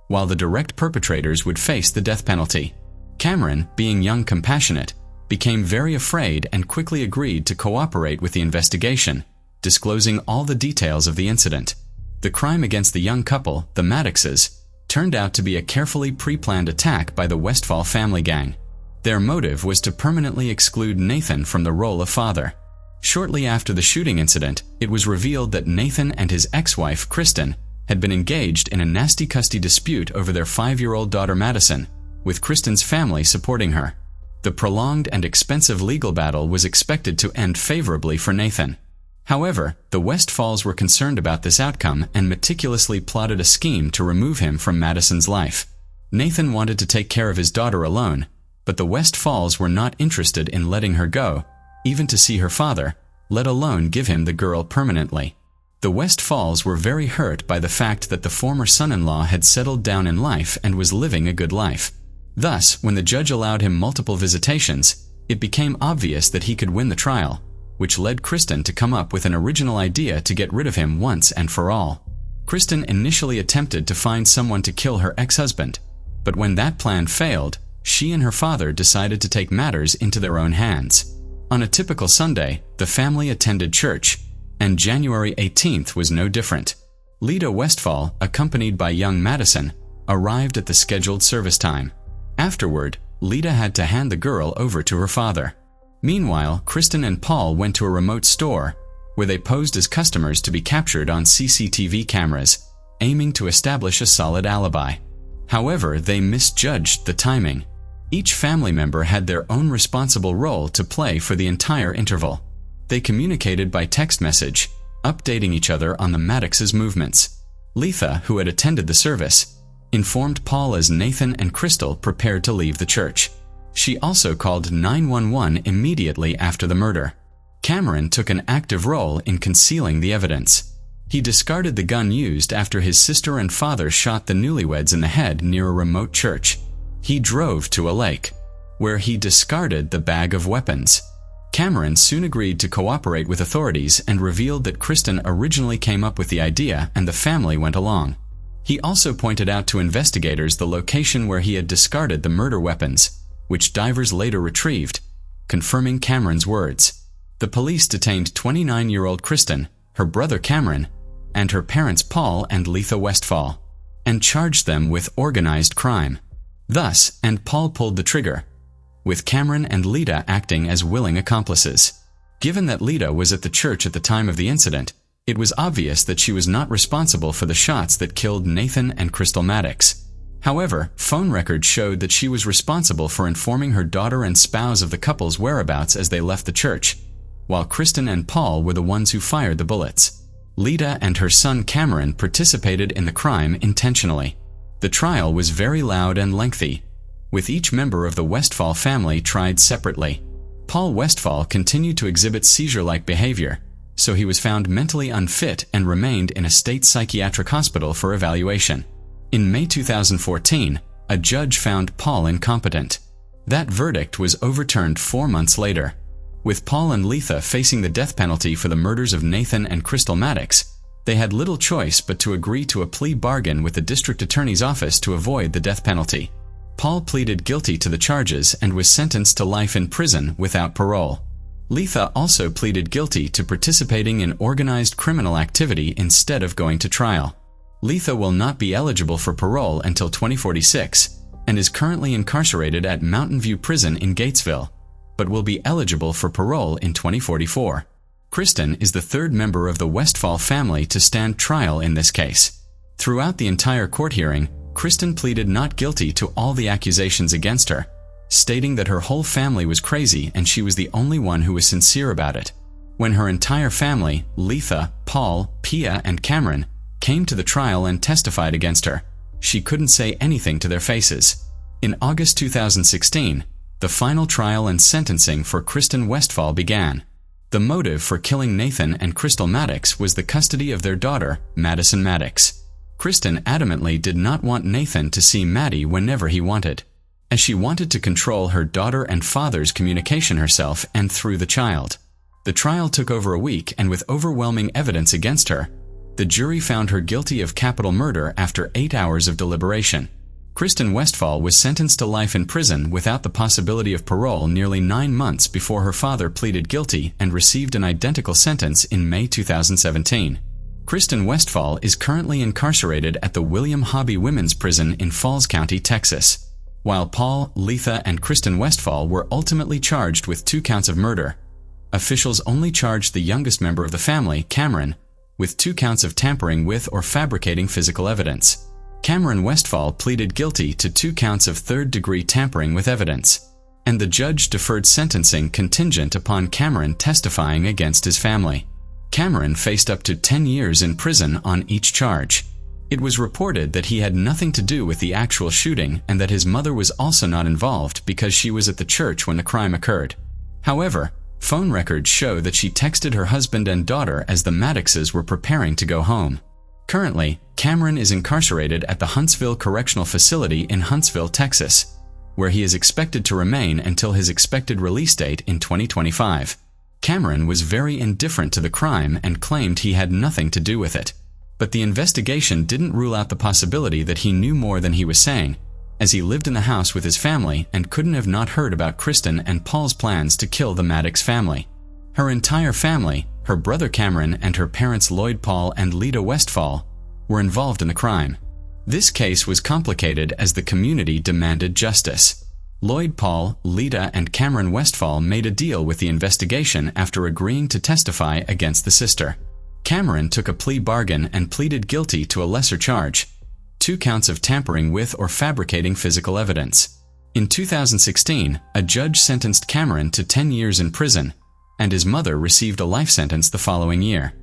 while the direct perpetrators would face the death penalty. Cameron, being young compassionate, became very afraid and quickly agreed to cooperate with the investigation, disclosing all the details of the incident. The crime against the young couple, the Maddoxes, turned out to be a carefully pre-planned attack by the Westfall family gang. Their motive was to permanently exclude Nathan from the role of father. Shortly after the shooting incident, it was revealed that Nathan and his ex-wife, Kristen, had been engaged in a nasty custody dispute over their 5-year-old daughter Madison, with Kristen's family supporting her. The prolonged and expensive legal battle was expected to end favorably for Nathan. However, the Westfalls were concerned about this outcome and meticulously plotted a scheme to remove him from Madison's life. Nathan wanted to take care of his daughter alone, but the Westfalls were not interested in letting her go, even to see her father, let alone give him the girl permanently. The Westfalls were very hurt by the fact that the former son-in-law had settled down in life and was living a good life. Thus, when the judge allowed him multiple visitations, it became obvious that he could win the trial, which led Kristen to come up with an original idea to get rid of him once and for all. Kristen initially attempted to find someone to kill her ex-husband, but when that plan failed, she and her father decided to take matters into their own hands. On a typical Sunday, the family attended church, and January 18th was no different. Lita Westfall, accompanied by young Madison, arrived at the scheduled service time. Afterward, Lita had to hand the girl over to her father. Meanwhile, Kristen and Paul went to a remote store, where they posed as customers to be captured on CCTV cameras, aiming to establish a solid alibi. However, they misjudged the timing. Each family member had their own responsible role to play for the entire interval. They communicated by text message, updating each other on the Maddox's movements. Letha, who had attended the service, informed Paul as Nathan and Crystal prepared to leave the church. She also called 911 immediately after the murder. Cameron took an active role in concealing the evidence. He discarded the gun used after his sister and father shot the newlyweds in the head near a remote church. He drove to a lake, where he discarded the bag of weapons. Cameron soon agreed to cooperate with authorities and revealed that Kristen originally came up with the idea and the family went along. He also pointed out to investigators the location where he had discarded the murder weapons, which divers later retrieved, confirming Cameron's words. The police detained 29-year-old Kristen, her brother Cameron, and her parents Paul and Letha Westfall, and charged them with organized crime. Thus, and Paul pulled the trigger, with Cameron and Lita acting as willing accomplices. Given that Lita was at the church at the time of the incident, it was obvious that she was not responsible for the shots that killed Nathan and Crystal Maddox. However, phone records showed that she was responsible for informing her daughter and spouse of the couple's whereabouts as they left the church, while Kristen and Paul were the ones who fired the bullets. Lita and her son Cameron participated in the crime intentionally. The trial was very loud and lengthy, with each member of the Westfall family tried separately. Paul Westfall continued to exhibit seizure-like behavior, so he was found mentally unfit and remained in a state psychiatric hospital for evaluation. In May 2014, a judge found Paul incompetent. That verdict was overturned 4 months later. With Paul and Letha facing the death penalty for the murders of Nathan and Crystal Maddox, they had little choice but to agree to a plea bargain with the district attorney's office to avoid the death penalty. Paul pleaded guilty to the charges and was sentenced to life in prison without parole. Letha also pleaded guilty to participating in organized criminal activity instead of going to trial. Letha will not be eligible for parole until 2046 and is currently incarcerated at Mountain View Prison in Gatesville, but will be eligible for parole in 2044. Kristen is the third member of the Westphal family to stand trial in this case. Throughout the entire court hearing, Kristen pleaded not guilty to all the accusations against her, stating that her whole family was crazy and she was the only one who was sincere about it. When her entire family, Letha, Paul, Pia, and Cameron, came to the trial and testified against her, she couldn't say anything to their faces. In August 2016, the final trial and sentencing for Kristen Westphal began. The motive for killing Nathan and Crystal Maddox was the custody of their daughter, Madison Maddox. Kristen adamantly did not want Nathan to see Maddie whenever he wanted, as she wanted to control her daughter and father's communication herself and through the child. The trial took over a week, and with overwhelming evidence against her, the jury found her guilty of capital murder after 8 hours of deliberation. Kristen Westphal was sentenced to life in prison without the possibility of parole nearly 9 months before her father pleaded guilty and received an identical sentence in May 2017. Kristen Westphal is currently incarcerated at the William Hobby Women's Prison in Falls County, Texas, while Paul, Letha, and Kristen Westphal were ultimately charged with 2 counts of murder. Officials only charged the youngest member of the family, Cameron, with 2 counts of tampering with or fabricating physical evidence. Cameron Westphal pleaded guilty to 2 counts of third-degree tampering with evidence, and the judge deferred sentencing contingent upon Cameron testifying against his family. Cameron faced up to 10 years in prison on each charge. It was reported that he had nothing to do with the actual shooting and that his mother was also not involved because she was at the church when the crime occurred. However, phone records show that she texted her husband and daughter as the Maddoxes were preparing to go home. Currently, Cameron is incarcerated at the Huntsville Correctional Facility in Huntsville, Texas, where he is expected to remain until his expected release date in 2025. Cameron was very indifferent to the crime and claimed he had nothing to do with it. But the investigation didn't rule out the possibility that he knew more than he was saying, as he lived in the house with his family and couldn't have not heard about Kristen and Paul's plans to kill the Maddox family. Her entire family, her brother Cameron and her parents Lloyd Paul and Lita Westphal, were involved in the crime. This case was complicated as the community demanded justice. Lloyd Paul, Lita, and Cameron Westphal made a deal with the investigation after agreeing to testify against the sister. Cameron took a plea bargain and pleaded guilty to a lesser charge, 2 counts of tampering with or fabricating physical evidence. In 2016, a judge sentenced Cameron to 10 years in prison, and his mother received a life sentence the following year.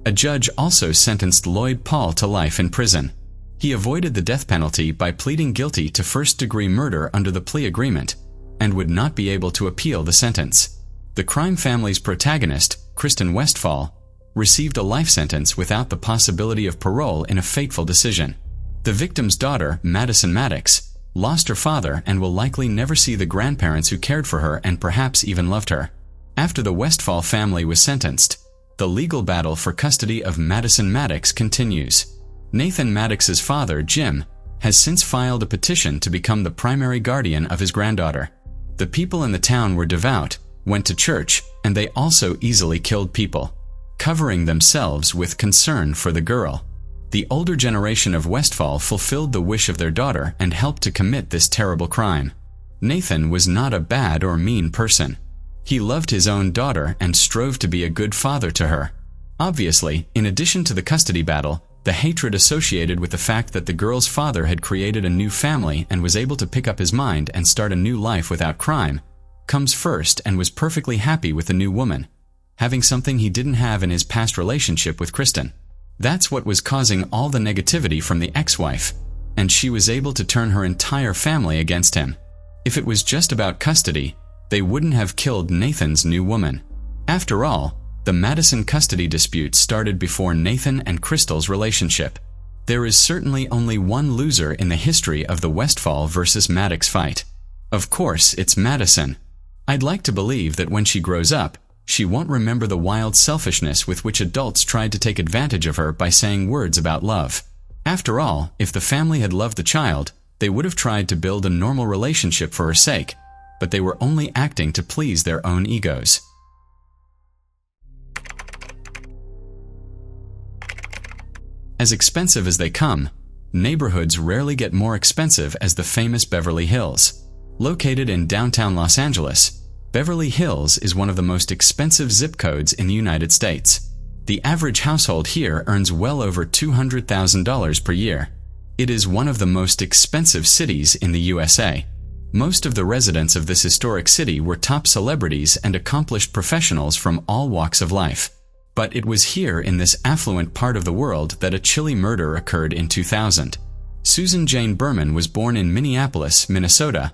A judge also sentenced Lloyd Paul to life in prison. He avoided the death penalty by pleading guilty to first-degree murder under the plea agreement, and would not be able to appeal the sentence. The crime family's protagonist, Kristen Westphal, received a life sentence without the possibility of parole in a fateful decision. The victim's daughter, Madison Maddox, lost her father and will likely never see the grandparents who cared for her and perhaps even loved her. After the Westphal family was sentenced, the legal battle for custody of Madison Maddox continues. Nathan Maddox's father, Jim, has since filed a petition to become the primary guardian of his granddaughter. The people in the town were devout, went to church, and they also easily killed people, covering themselves with concern for the girl. The older generation of Westphal fulfilled the wish of their daughter and helped to commit this terrible crime. Nathan was not a bad or mean person. He loved his own daughter and strove to be a good father to her. Obviously, in addition to the custody battle, the hatred associated with the fact that the girl's father had created a new family and was able to pick up his mind and start a new life without crime, comes first, and was perfectly happy with the new woman, having something he didn't have in his past relationship with Kristen. That's what was causing all the negativity from the ex-wife, and she was able to turn her entire family against him. If it was just about custody, they wouldn't have killed Nathan's new woman. After all, the Madison custody dispute started before Nathan and Crystal's relationship. There is certainly only one loser in the history of the Westphal versus Maddox fight. Of course, it's Madison. I'd like to believe that when she grows up, she won't remember the wild selfishness with which adults tried to take advantage of her by saying words about love. After all, if the family had loved the child, they would have tried to build a normal relationship for her sake, but they were only acting to please their own egos. As expensive as they come, neighborhoods rarely get more expensive as the famous Beverly Hills. Located in downtown Los Angeles, Beverly Hills is one of the most expensive zip codes in the United States. The average household here earns well over $200,000 per year. It is one of the most expensive cities in the USA. Most of the residents of this historic city were top celebrities and accomplished professionals from all walks of life. But it was here in this affluent part of the world that a chilly murder occurred in 2000. Susan Jane Berman was born in Minneapolis, Minnesota,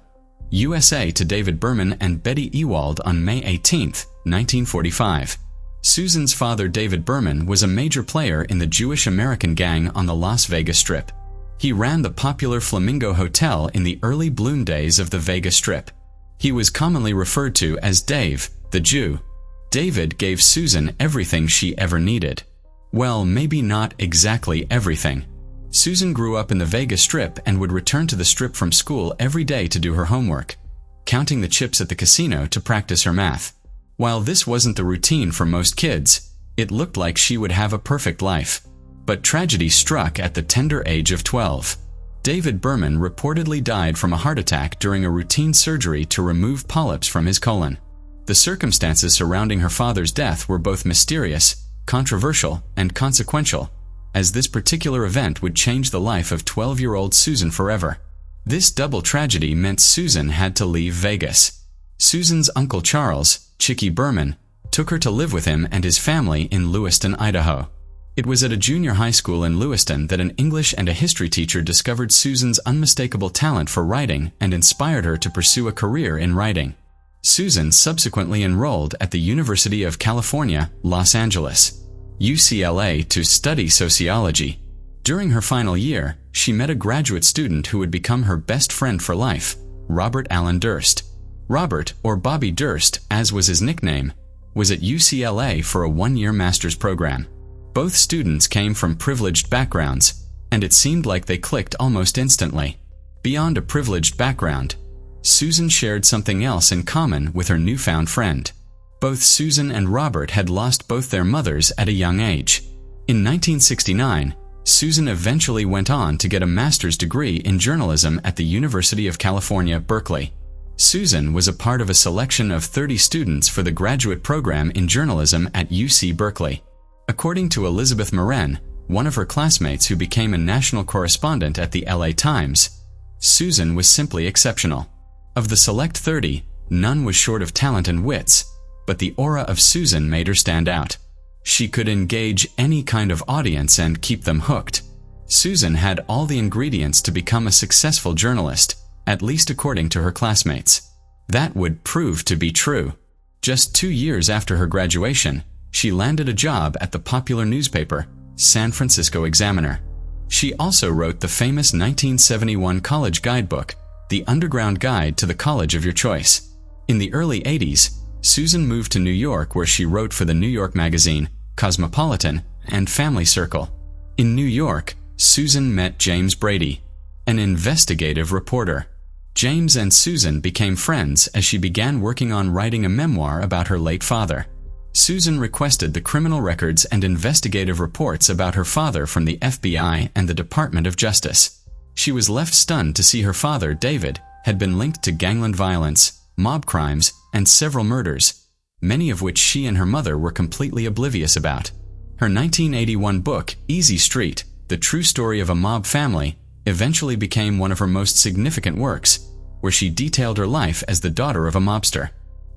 USA to David Berman and Betty Ewald on May 18, 1945. Susan's father, David Berman, was a major player in the Jewish American gang on the Las Vegas Strip. He ran the popular Flamingo Hotel in the early bloom days of the Vegas Strip. He was commonly referred to as Dave, the Jew. David gave Susan everything she ever needed. Well, maybe not exactly everything. Susan grew up in the Vegas Strip and would return to the Strip from school every day to do her homework, counting the chips at the casino to practice her math. While this wasn't the routine for most kids, it looked like she would have a perfect life. But tragedy struck at the tender age of 12. David Berman reportedly died from a heart attack during a routine surgery to remove polyps from his colon. The circumstances surrounding her father's death were both mysterious, controversial, and consequential, as this particular event would change the life of 12-year-old Susan forever. This double tragedy meant Susan had to leave Vegas. Susan's uncle Charles, Chicky Berman, took her to live with him and his family in Lewiston, Idaho. It was at a junior high school in Lewiston that an English and a history teacher discovered Susan's unmistakable talent for writing and inspired her to pursue a career in writing. Susan subsequently enrolled at the University of California, Los Angeles, UCLA, to study sociology. During her final year, she met a graduate student who would become her best friend for life, Robert Allen Durst. Robert, or Bobby Durst, as was his nickname, was at UCLA for a one-year master's program. Both students came from privileged backgrounds, and it seemed like they clicked almost instantly. Beyond a privileged background, Susan shared something else in common with her newfound friend. Both Susan and Robert had lost both their mothers at a young age. In 1969, Susan eventually went on to get a master's degree in journalism at the University of California, Berkeley. Susan was a part of a selection of 30 students for the graduate program in journalism at UC Berkeley. According to Elizabeth Moran, one of her classmates who became a national correspondent at the LA Times, Susan was simply exceptional. Of the select 30, none was short of talent and wits, but the aura of Susan made her stand out. She could engage any kind of audience and keep them hooked. Susan had all the ingredients to become a successful journalist, at least according to her classmates. That would prove to be true. Just 2 years after her graduation, she landed a job at the popular newspaper, San Francisco Examiner. She also wrote the famous 1971 college guidebook, The Underground Guide to the College of Your Choice. In the early 80s, Susan moved to New York, where she wrote for the New York Magazine, Cosmopolitan, and Family Circle. In New York, Susan met James Brady, an investigative reporter. James and Susan became friends as she began working on writing a memoir about her late father. Susan requested the criminal records and investigative reports about her father from the FBI and the Department of Justice. She was left stunned to see her father, David, had been linked to gangland violence, mob crimes, and several murders, many of which she and her mother were completely oblivious about. Her 1981 book, Easy Street: The True Story of a Mob Family, eventually became one of her most significant works, where she detailed her life as the daughter of a mobster.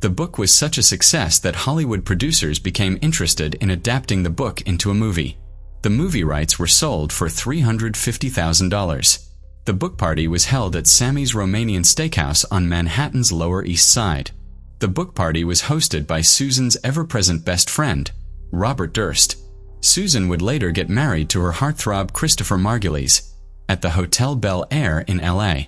The book was such a success that Hollywood producers became interested in adapting the book into a movie. The movie rights were sold for $350,000. The book party was held at Sammy's Romanian Steakhouse on Manhattan's Lower East Side. The book party was hosted by Susan's ever-present best friend, Robert Durst. Susan would later get married to her heartthrob Christopher Margulies at the Hotel Bel Air in LA.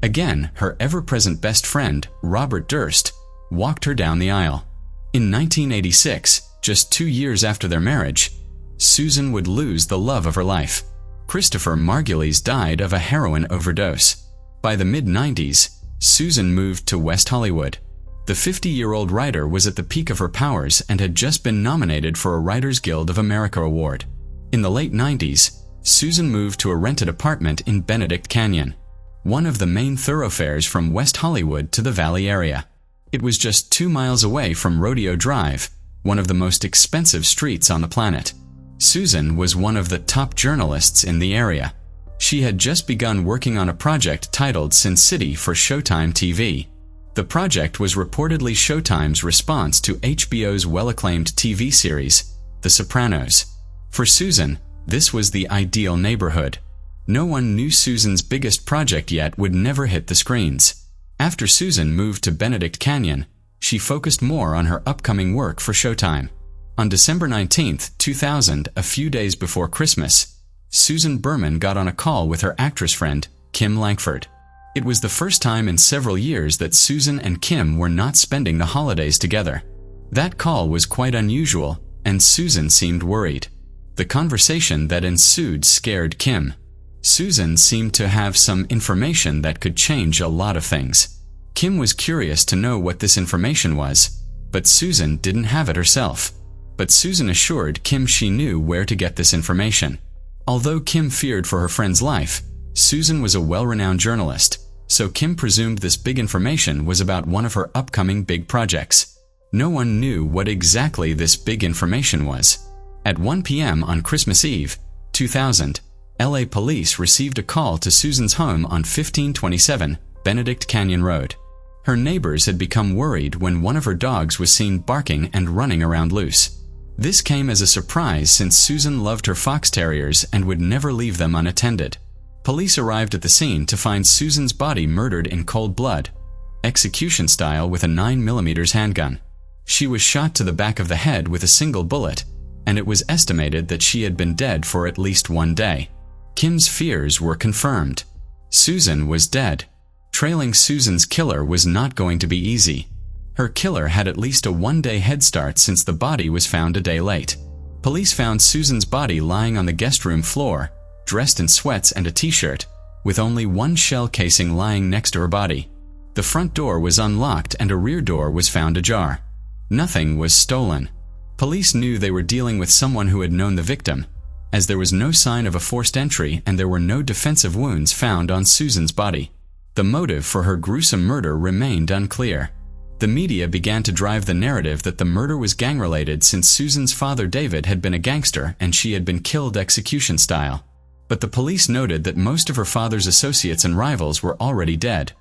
Again, her ever-present best friend, Robert Durst, walked her down the aisle. In 1986, just 2 years after their marriage, Susan would lose the love of her life. Christopher Margulies died of a heroin overdose. By the mid-90s, Susan moved to West Hollywood. The 50-year-old writer was at the peak of her powers and had just been nominated for a Writers Guild of America award. In the late 90s, Susan moved to a rented apartment in Benedict Canyon, one of the main thoroughfares from West Hollywood to the Valley area. It was just 2 miles away from Rodeo Drive, one of the most expensive streets on the planet. Susan was one of the top journalists in the area. She had just begun working on a project titled Sin City for Showtime TV. The project was reportedly Showtime's response to HBO's well-acclaimed TV series, The Sopranos. For Susan, this was the ideal neighborhood. No one knew Susan's biggest project yet would never hit the screens. After Susan moved to Benedict Canyon, she focused more on her upcoming work for Showtime. On December 19, 2000, a few days before Christmas, Susan Berman got on a call with her actress friend, Kim Langford. It was the first time in several years that Susan and Kim were not spending the holidays together. That call was quite unusual, and Susan seemed worried. The conversation that ensued scared Kim. Susan seemed to have some information that could change a lot of things. Kim was curious to know what this information was, but Susan didn't have it herself. But Susan assured Kim she knew where to get this information. Although Kim feared for her friend's life, Susan was a well-renowned journalist, so Kim presumed this big information was about one of her upcoming big projects. No one knew what exactly this big information was. At 1 p.m. on Christmas Eve, 2000, LA police received a call to Susan's home on 1527 Benedict Canyon Road. Her neighbors had become worried when one of her dogs was seen barking and running around loose. This came as a surprise since Susan loved her fox terriers and would never leave them unattended. Police arrived at the scene to find Susan's body murdered in cold blood, execution style with a 9mm handgun. She was shot to the back of the head with a single bullet, and it was estimated that she had been dead for at least 1 day. Kim's fears were confirmed. Susan was dead. Trailing Susan's killer was not going to be easy. Her killer had at least a 1-day head start since the body was found a day late. Police found Susan's body lying on the guest room floor, dressed in sweats and a t-shirt, with only one shell casing lying next to her body. The front door was unlocked and a rear door was found ajar. Nothing was stolen. Police knew they were dealing with someone who had known the victim, as there was no sign of a forced entry and there were no defensive wounds found on Susan's body. The motive for her gruesome murder remained unclear. The media began to drive the narrative that the murder was gang-related since Susan's father David had been a gangster and she had been killed execution style. But the police noted that most of her father's associates and rivals were already dead,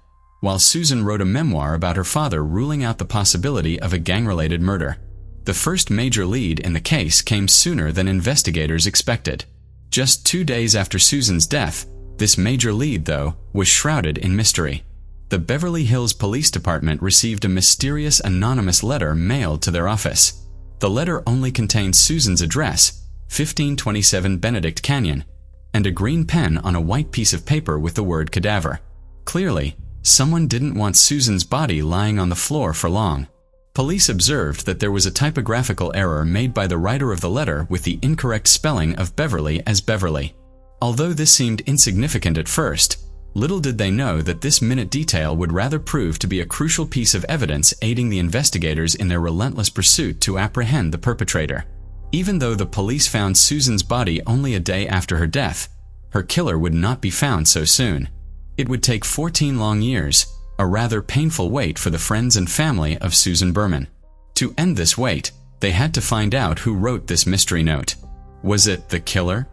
while Susan wrote a memoir about her father ruling out the possibility of a gang-related murder. The first major lead in the case came sooner than investigators expected. Just 2 days after Susan's death, this major lead, though, was shrouded in mystery. The Beverly Hills Police Department received a mysterious anonymous letter mailed to their office. The letter only contained Susan's address, 1527 Benedict Canyon, and a green pen on a white piece of paper with the word cadaver. Clearly, someone didn't want Susan's body lying on the floor for long. Police observed that there was a typographical error made by the writer of the letter with the incorrect spelling of Beverly as Beverly. Although this seemed insignificant at first, little did they know that this minute detail would rather prove to be a crucial piece of evidence aiding the investigators in their relentless pursuit to apprehend the perpetrator. Even though the police found Susan's body only a day after her death, her killer would not be found so soon. It would take 14 long years, a rather painful wait for the friends and family of Susan Berman. To end this wait, they had to find out who wrote this mystery note. Was it the killer?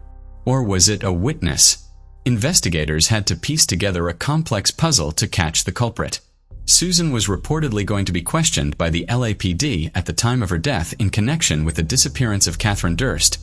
Or was it a witness? Investigators had to piece together a complex puzzle to catch the culprit. Susan was reportedly going to be questioned by the LAPD at the time of her death in connection with the disappearance of Catherine Durst,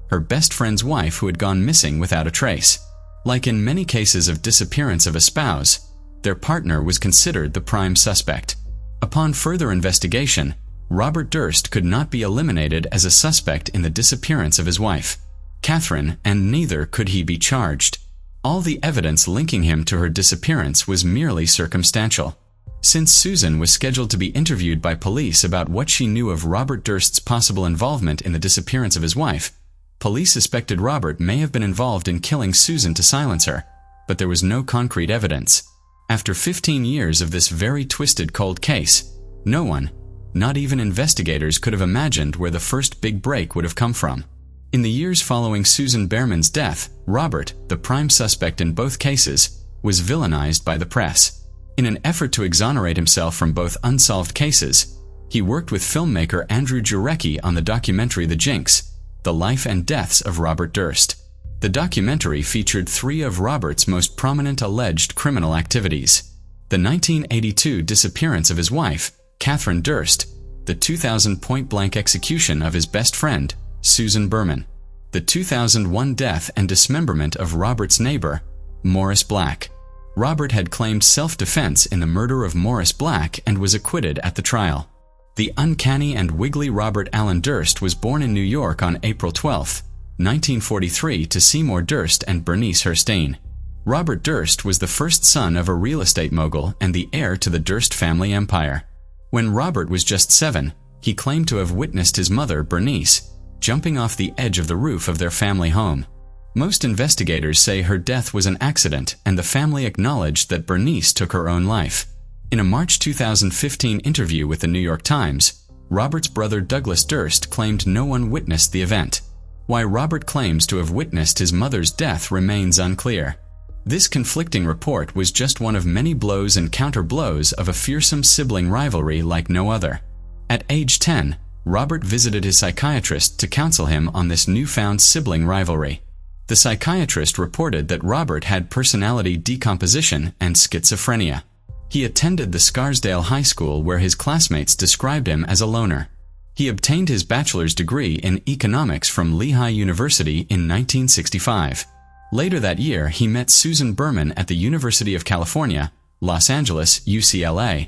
her best friend's wife who had gone missing without a trace. Like in many cases of disappearance of a spouse, their partner was considered the prime suspect. Upon further investigation, Robert Durst could not be eliminated as a suspect in the disappearance of his wife, Catherine, and neither could he be charged. All the evidence linking him to her disappearance was merely circumstantial. Since Susan was scheduled to be interviewed by police about what she knew of Robert Durst's possible involvement in the disappearance of his wife, police suspected Robert may have been involved in killing Susan to silence her, but there was no concrete evidence. After 15 years of this very twisted cold case, no one, not even investigators, could have imagined where the first big break would have come from. In the years following Susan Berman's death, Robert, the prime suspect in both cases, was villainized by the press. In an effort to exonerate himself from both unsolved cases, he worked with filmmaker Andrew Jarecki on the documentary The Jinx, The Life and Deaths of Robert Durst. The documentary featured 3 of Robert's most prominent alleged criminal activities: the 1982 disappearance of his wife, Catherine Durst, the 2000 point-blank execution of his best friend, Susan Berman, the 2001 death and dismemberment of Robert's neighbor, Morris Black. Robert had claimed self-defense in the murder of Morris Black and was acquitted at the trial. The uncanny and wiggly Robert Allen Durst was born in New York on April 12, 1943, to Seymour Durst and Bernice Herstein. Robert Durst was the first son of a real estate mogul and the heir to the Durst family empire. When Robert was just 7, he claimed to have witnessed his mother, Bernice, jumping off the edge of the roof of their family home. Most investigators say her death was an accident, and the family acknowledged that Bernice took her own life. In a March 2015 interview with the New York Times, Robert's brother Douglas Durst claimed no one witnessed the event. Why Robert claims to have witnessed his mother's death remains unclear. This conflicting report was just one of many blows and counter-blows of a fearsome sibling rivalry like no other. At age 10, Robert visited his psychiatrist to counsel him on this newfound sibling rivalry. The psychiatrist reported that Robert had personality decomposition and schizophrenia. He attended the Scarsdale High School, where his classmates described him as a loner. He obtained his bachelor's degree in economics from Lehigh University in 1965. Later that year, he met Susan Berman at the University of California, Los Angeles, UCLA,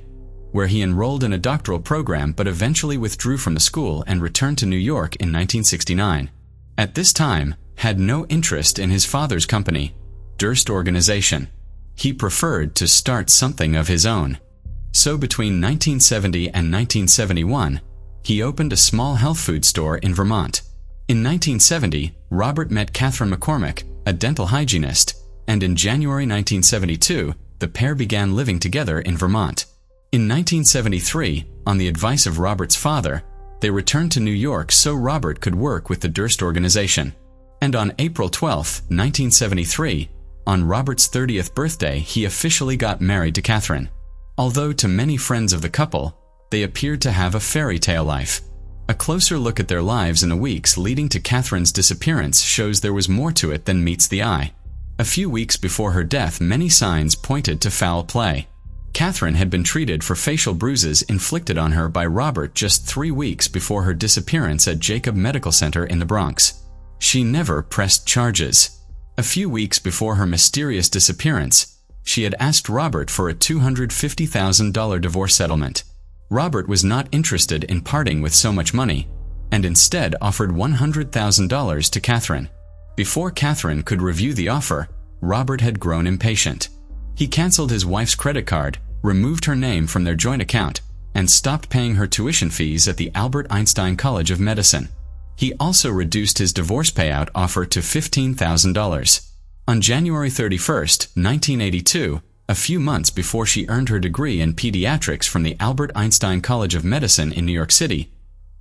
where he enrolled in a doctoral program but eventually withdrew from the school and returned to New York in 1969. At this time, had no interest in his father's company, Durst Organization. He preferred to start something of his own. So between 1970 and 1971, he opened a small health food store in Vermont. In 1970, Robert met Catherine McCormick, a dental hygienist, and in January 1972, the pair began living together in Vermont. In 1973, on the advice of Robert's father, they returned to New York so Robert could work with the Durst Organization. And on April 12, 1973, on Robert's 30th birthday, he officially got married to Catherine. Although to many friends of the couple, they appeared to have a fairy tale life. A closer look at their lives in the weeks leading to Catherine's disappearance shows there was more to it than meets the eye. A few weeks before her death, many signs pointed to foul play. Catherine had been treated for facial bruises inflicted on her by Robert just 3 weeks before her disappearance at Jacob Medical Center in the Bronx. She never pressed charges. A few weeks before her mysterious disappearance, she had asked Robert for a $250,000 divorce settlement. Robert was not interested in parting with so much money, and instead offered $100,000 to Catherine. Before Catherine could review the offer, Robert had grown impatient. He canceled his wife's credit card, removed her name from their joint account, and stopped paying her tuition fees at the Albert Einstein College of Medicine. He also reduced his divorce payout offer to $15,000. On January 31, 1982, a few months before she earned her degree in pediatrics from the Albert Einstein College of Medicine in New York City,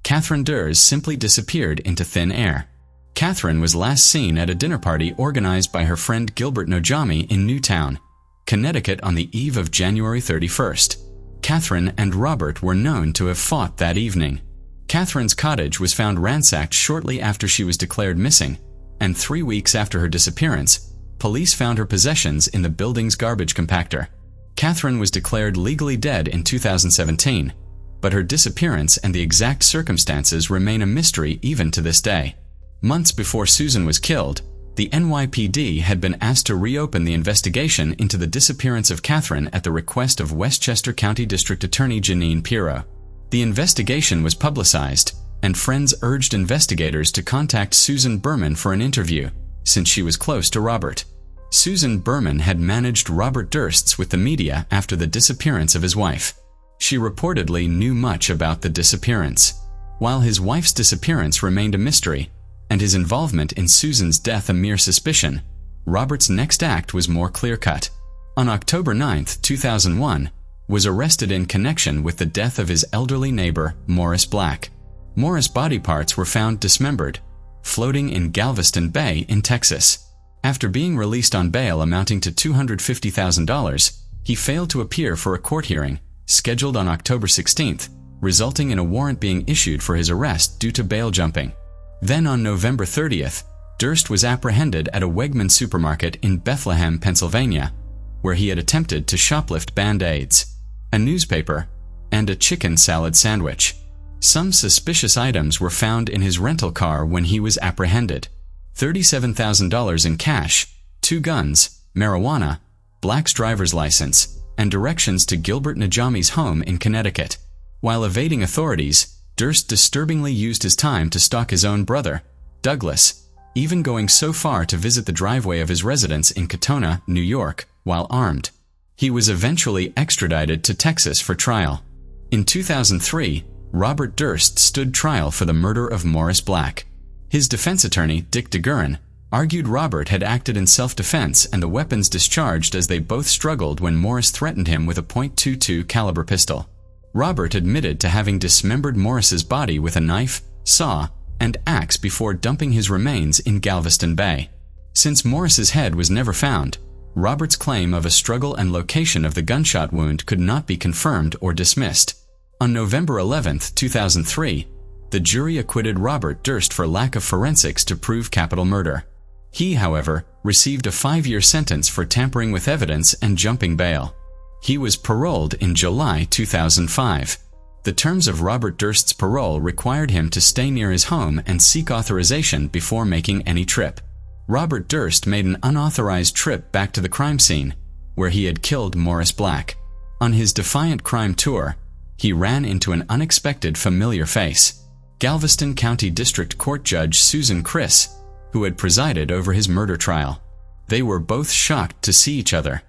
Catherine Durst simply disappeared into thin air. Catherine was last seen at a dinner party organized by her friend Gilbert Nojami in Newtown, Connecticut on the eve of January 31st. Catherine and Robert were known to have fought that evening. Catherine's cottage was found ransacked shortly after she was declared missing, and 3 weeks after her disappearance, police found her possessions in the building's garbage compactor. Catherine was declared legally dead in 2017, but her disappearance and the exact circumstances remain a mystery even to this day. Months before Susan was killed, the NYPD had been asked to reopen the investigation into the disappearance of Catherine at the request of Westchester County District Attorney Janine Pirro. The investigation was publicized, and friends urged investigators to contact Susan Berman for an interview, since she was close to Robert. Susan Berman had managed Robert Durst's with the media after the disappearance of his wife. She reportedly knew much about the disappearance. While his wife's disappearance remained a mystery, and his involvement in Susan's death a mere suspicion, Robert's next act was more clear-cut. On October 9, 2001, was arrested in connection with the death of his elderly neighbor, Morris Black. Morris' body parts were found dismembered, floating in Galveston Bay in Texas. After being released on bail amounting to $250,000, He failed to appear for a court hearing, scheduled on October 16th, resulting in a warrant being issued for his arrest due to bail jumping. Then on November 30th, Durst was apprehended at a Wegmans supermarket in Bethlehem, Pennsylvania, where he had attempted to shoplift Band-Aids, a newspaper, and a chicken salad sandwich. Some suspicious items were found in his rental car when he was apprehended: $37,000 in cash, 2 guns, marijuana, Black's driver's license, and directions to Gilbert Najami's home in Connecticut. While evading authorities, Durst disturbingly used his time to stalk his own brother, Douglas, even going so far to visit the driveway of his residence in Katona, New York, while armed. He was eventually extradited to Texas for trial. In 2003, Robert Durst stood trial for the murder of Morris Black. His defense attorney, Dick DeGuerin, argued Robert had acted in self-defense and the weapons discharged as they both struggled when Morris threatened him with a .22 caliber pistol. Robert admitted to having dismembered Morris's body with a knife, saw, and axe before dumping his remains in Galveston Bay. Since Morris's head was never found, Robert's claim of a struggle and location of the gunshot wound could not be confirmed or dismissed. On November 11, 2003, the jury acquitted Robert Durst for lack of forensics to prove capital murder. He, however, received a 5-year sentence for tampering with evidence and jumping bail. He was paroled in July 2005. The terms of Robert Durst's parole required him to stay near his home and seek authorization before making any trip. Robert Durst made an unauthorized trip back to the crime scene, where he had killed Morris Black. On his Defiant Crime tour, he ran into an unexpected familiar face: Galveston County District Court Judge Susan Criss, who had presided over his murder trial. They were both shocked to see each other.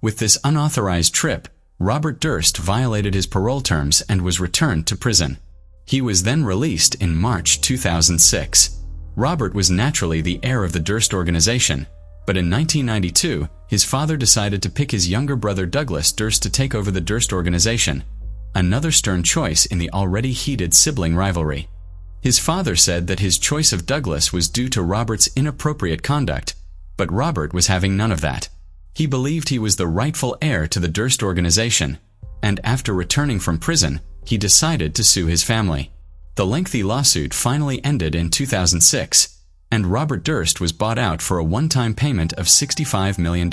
With this unauthorized trip, Robert Durst violated his parole terms and was returned to prison. He was then released in March 2006. Robert was naturally the heir of the Durst organization, but in 1992, his father decided to pick his younger brother Douglas Durst to take over the Durst organization, another stern choice in the already heated sibling rivalry. His father said that his choice of Douglas was due to Robert's inappropriate conduct, but Robert was having none of that. He believed he was the rightful heir to the Durst organization, and after returning from prison, he decided to sue his family. The lengthy lawsuit finally ended in 2006, and Robert Durst was bought out for a one-time payment of $65 million.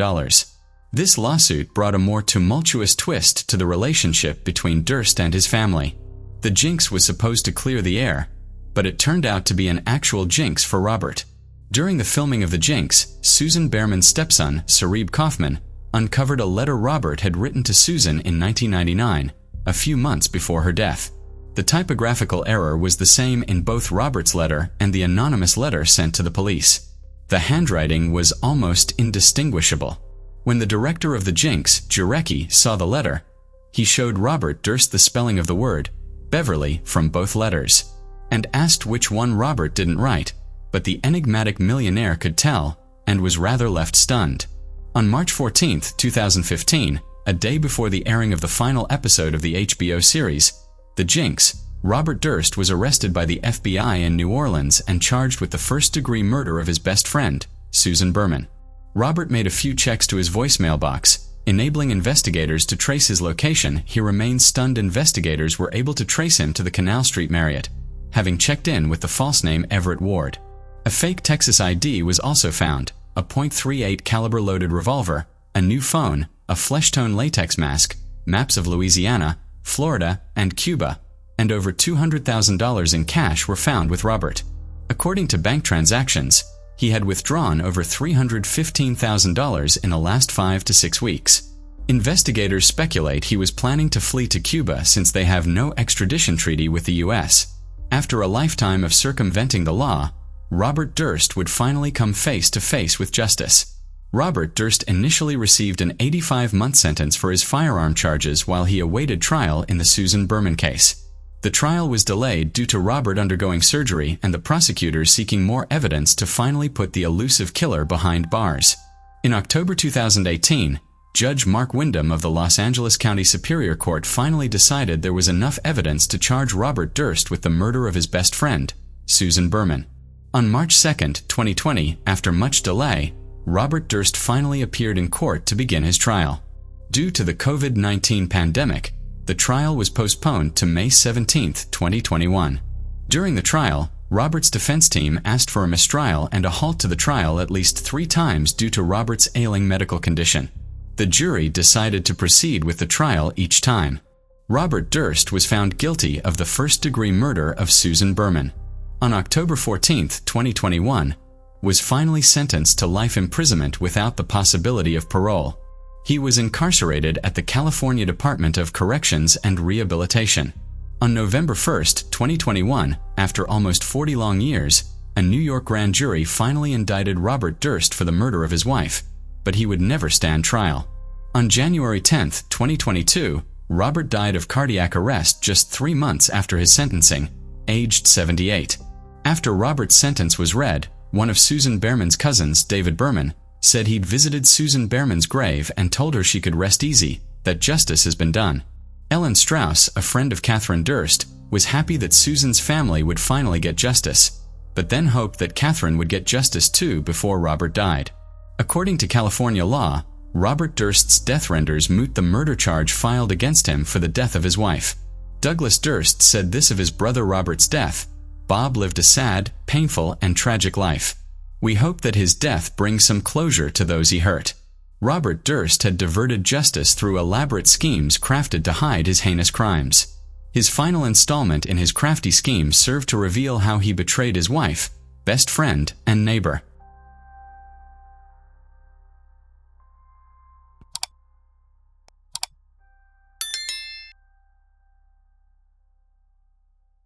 This lawsuit brought a more tumultuous twist to the relationship between Durst and his family. The jinx was supposed to clear the air, but it turned out to be an actual jinx for Robert. During the filming of The Jinx, Susan Behrman's stepson, Sarib Kaufman, uncovered a letter Robert had written to Susan in 1999, a few months before her death. The typographical error was the same in both Robert's letter and the anonymous letter sent to the police. The handwriting was almost indistinguishable. When the director of The Jinx, Jarecki, saw the letter, he showed Robert Durst the spelling of the word Beverly from both letters, and asked which one Robert didn't write, but the enigmatic millionaire could tell and was rather left stunned. On March 14, 2015, a day before the airing of the final episode of the HBO series, The Jinx, Robert Durst was arrested by the FBI in New Orleans and charged with the first-degree murder of his best friend, Susan Berman. Robert made a few checks to his voicemail box, enabling investigators to trace his location. He remained stunned. Investigators were able to trace him to the Canal Street Marriott, having checked in with the false name Everett Ward. A fake Texas ID was also found, a .38 caliber loaded revolver, a new phone, a flesh-tone latex mask, maps of Louisiana, Florida, and Cuba, and over $200,000 in cash were found with Robert. According to bank transactions, he had withdrawn over $315,000 in the last 5 to 6 weeks. Investigators speculate he was planning to flee to Cuba since they have no extradition treaty with the U.S. After a lifetime of circumventing the law, Robert Durst would finally come face to face with justice. Robert Durst initially received an 85-month sentence for his firearm charges while he awaited trial in the Susan Berman case. The trial was delayed due to Robert undergoing surgery and the prosecutors seeking more evidence to finally put the elusive killer behind bars. In October 2018, Judge Mark Windham of the Los Angeles County Superior Court finally decided there was enough evidence to charge Robert Durst with the murder of his best friend, Susan Berman. On March 2, 2020, after much delay, Robert Durst finally appeared in court to begin his trial. Due to the COVID-19 pandemic, the trial was postponed to May 17, 2021. During the trial, Robert's defense team asked for a mistrial and a halt to the trial at least 3 times due to Robert's ailing medical condition. The jury decided to proceed with the trial each time. Robert Durst was found guilty of the first-degree murder of Susan Berman. On October 14, 2021, was finally sentenced to life imprisonment without the possibility of parole. He was incarcerated at the California Department of Corrections and Rehabilitation. On November 1, 2021, after almost 40 long years, a New York grand jury finally indicted Robert Durst for the murder of his wife, but he would never stand trial. On January 10, 2022, Robert died of cardiac arrest just 3 months after his sentencing, aged 78. After Robert's sentence was read, one of Susan Berman's cousins, David Berman, said he'd visited Susan Berman's grave and told her she could rest easy, that justice has been done. Ellen Strauss, a friend of Catherine Durst, was happy that Susan's family would finally get justice, but then hoped that Catherine would get justice too before Robert died. According to California law, Robert Durst's death renders moot the murder charge filed against him for the death of his wife. Douglas Durst said this of his brother Robert's death: "Bob lived a sad, painful, and tragic life. We hope that his death brings some closure to those he hurt." Robert Durst had diverted justice through elaborate schemes crafted to hide his heinous crimes. His final installment in his crafty scheme served to reveal how he betrayed his wife, best friend, and neighbor.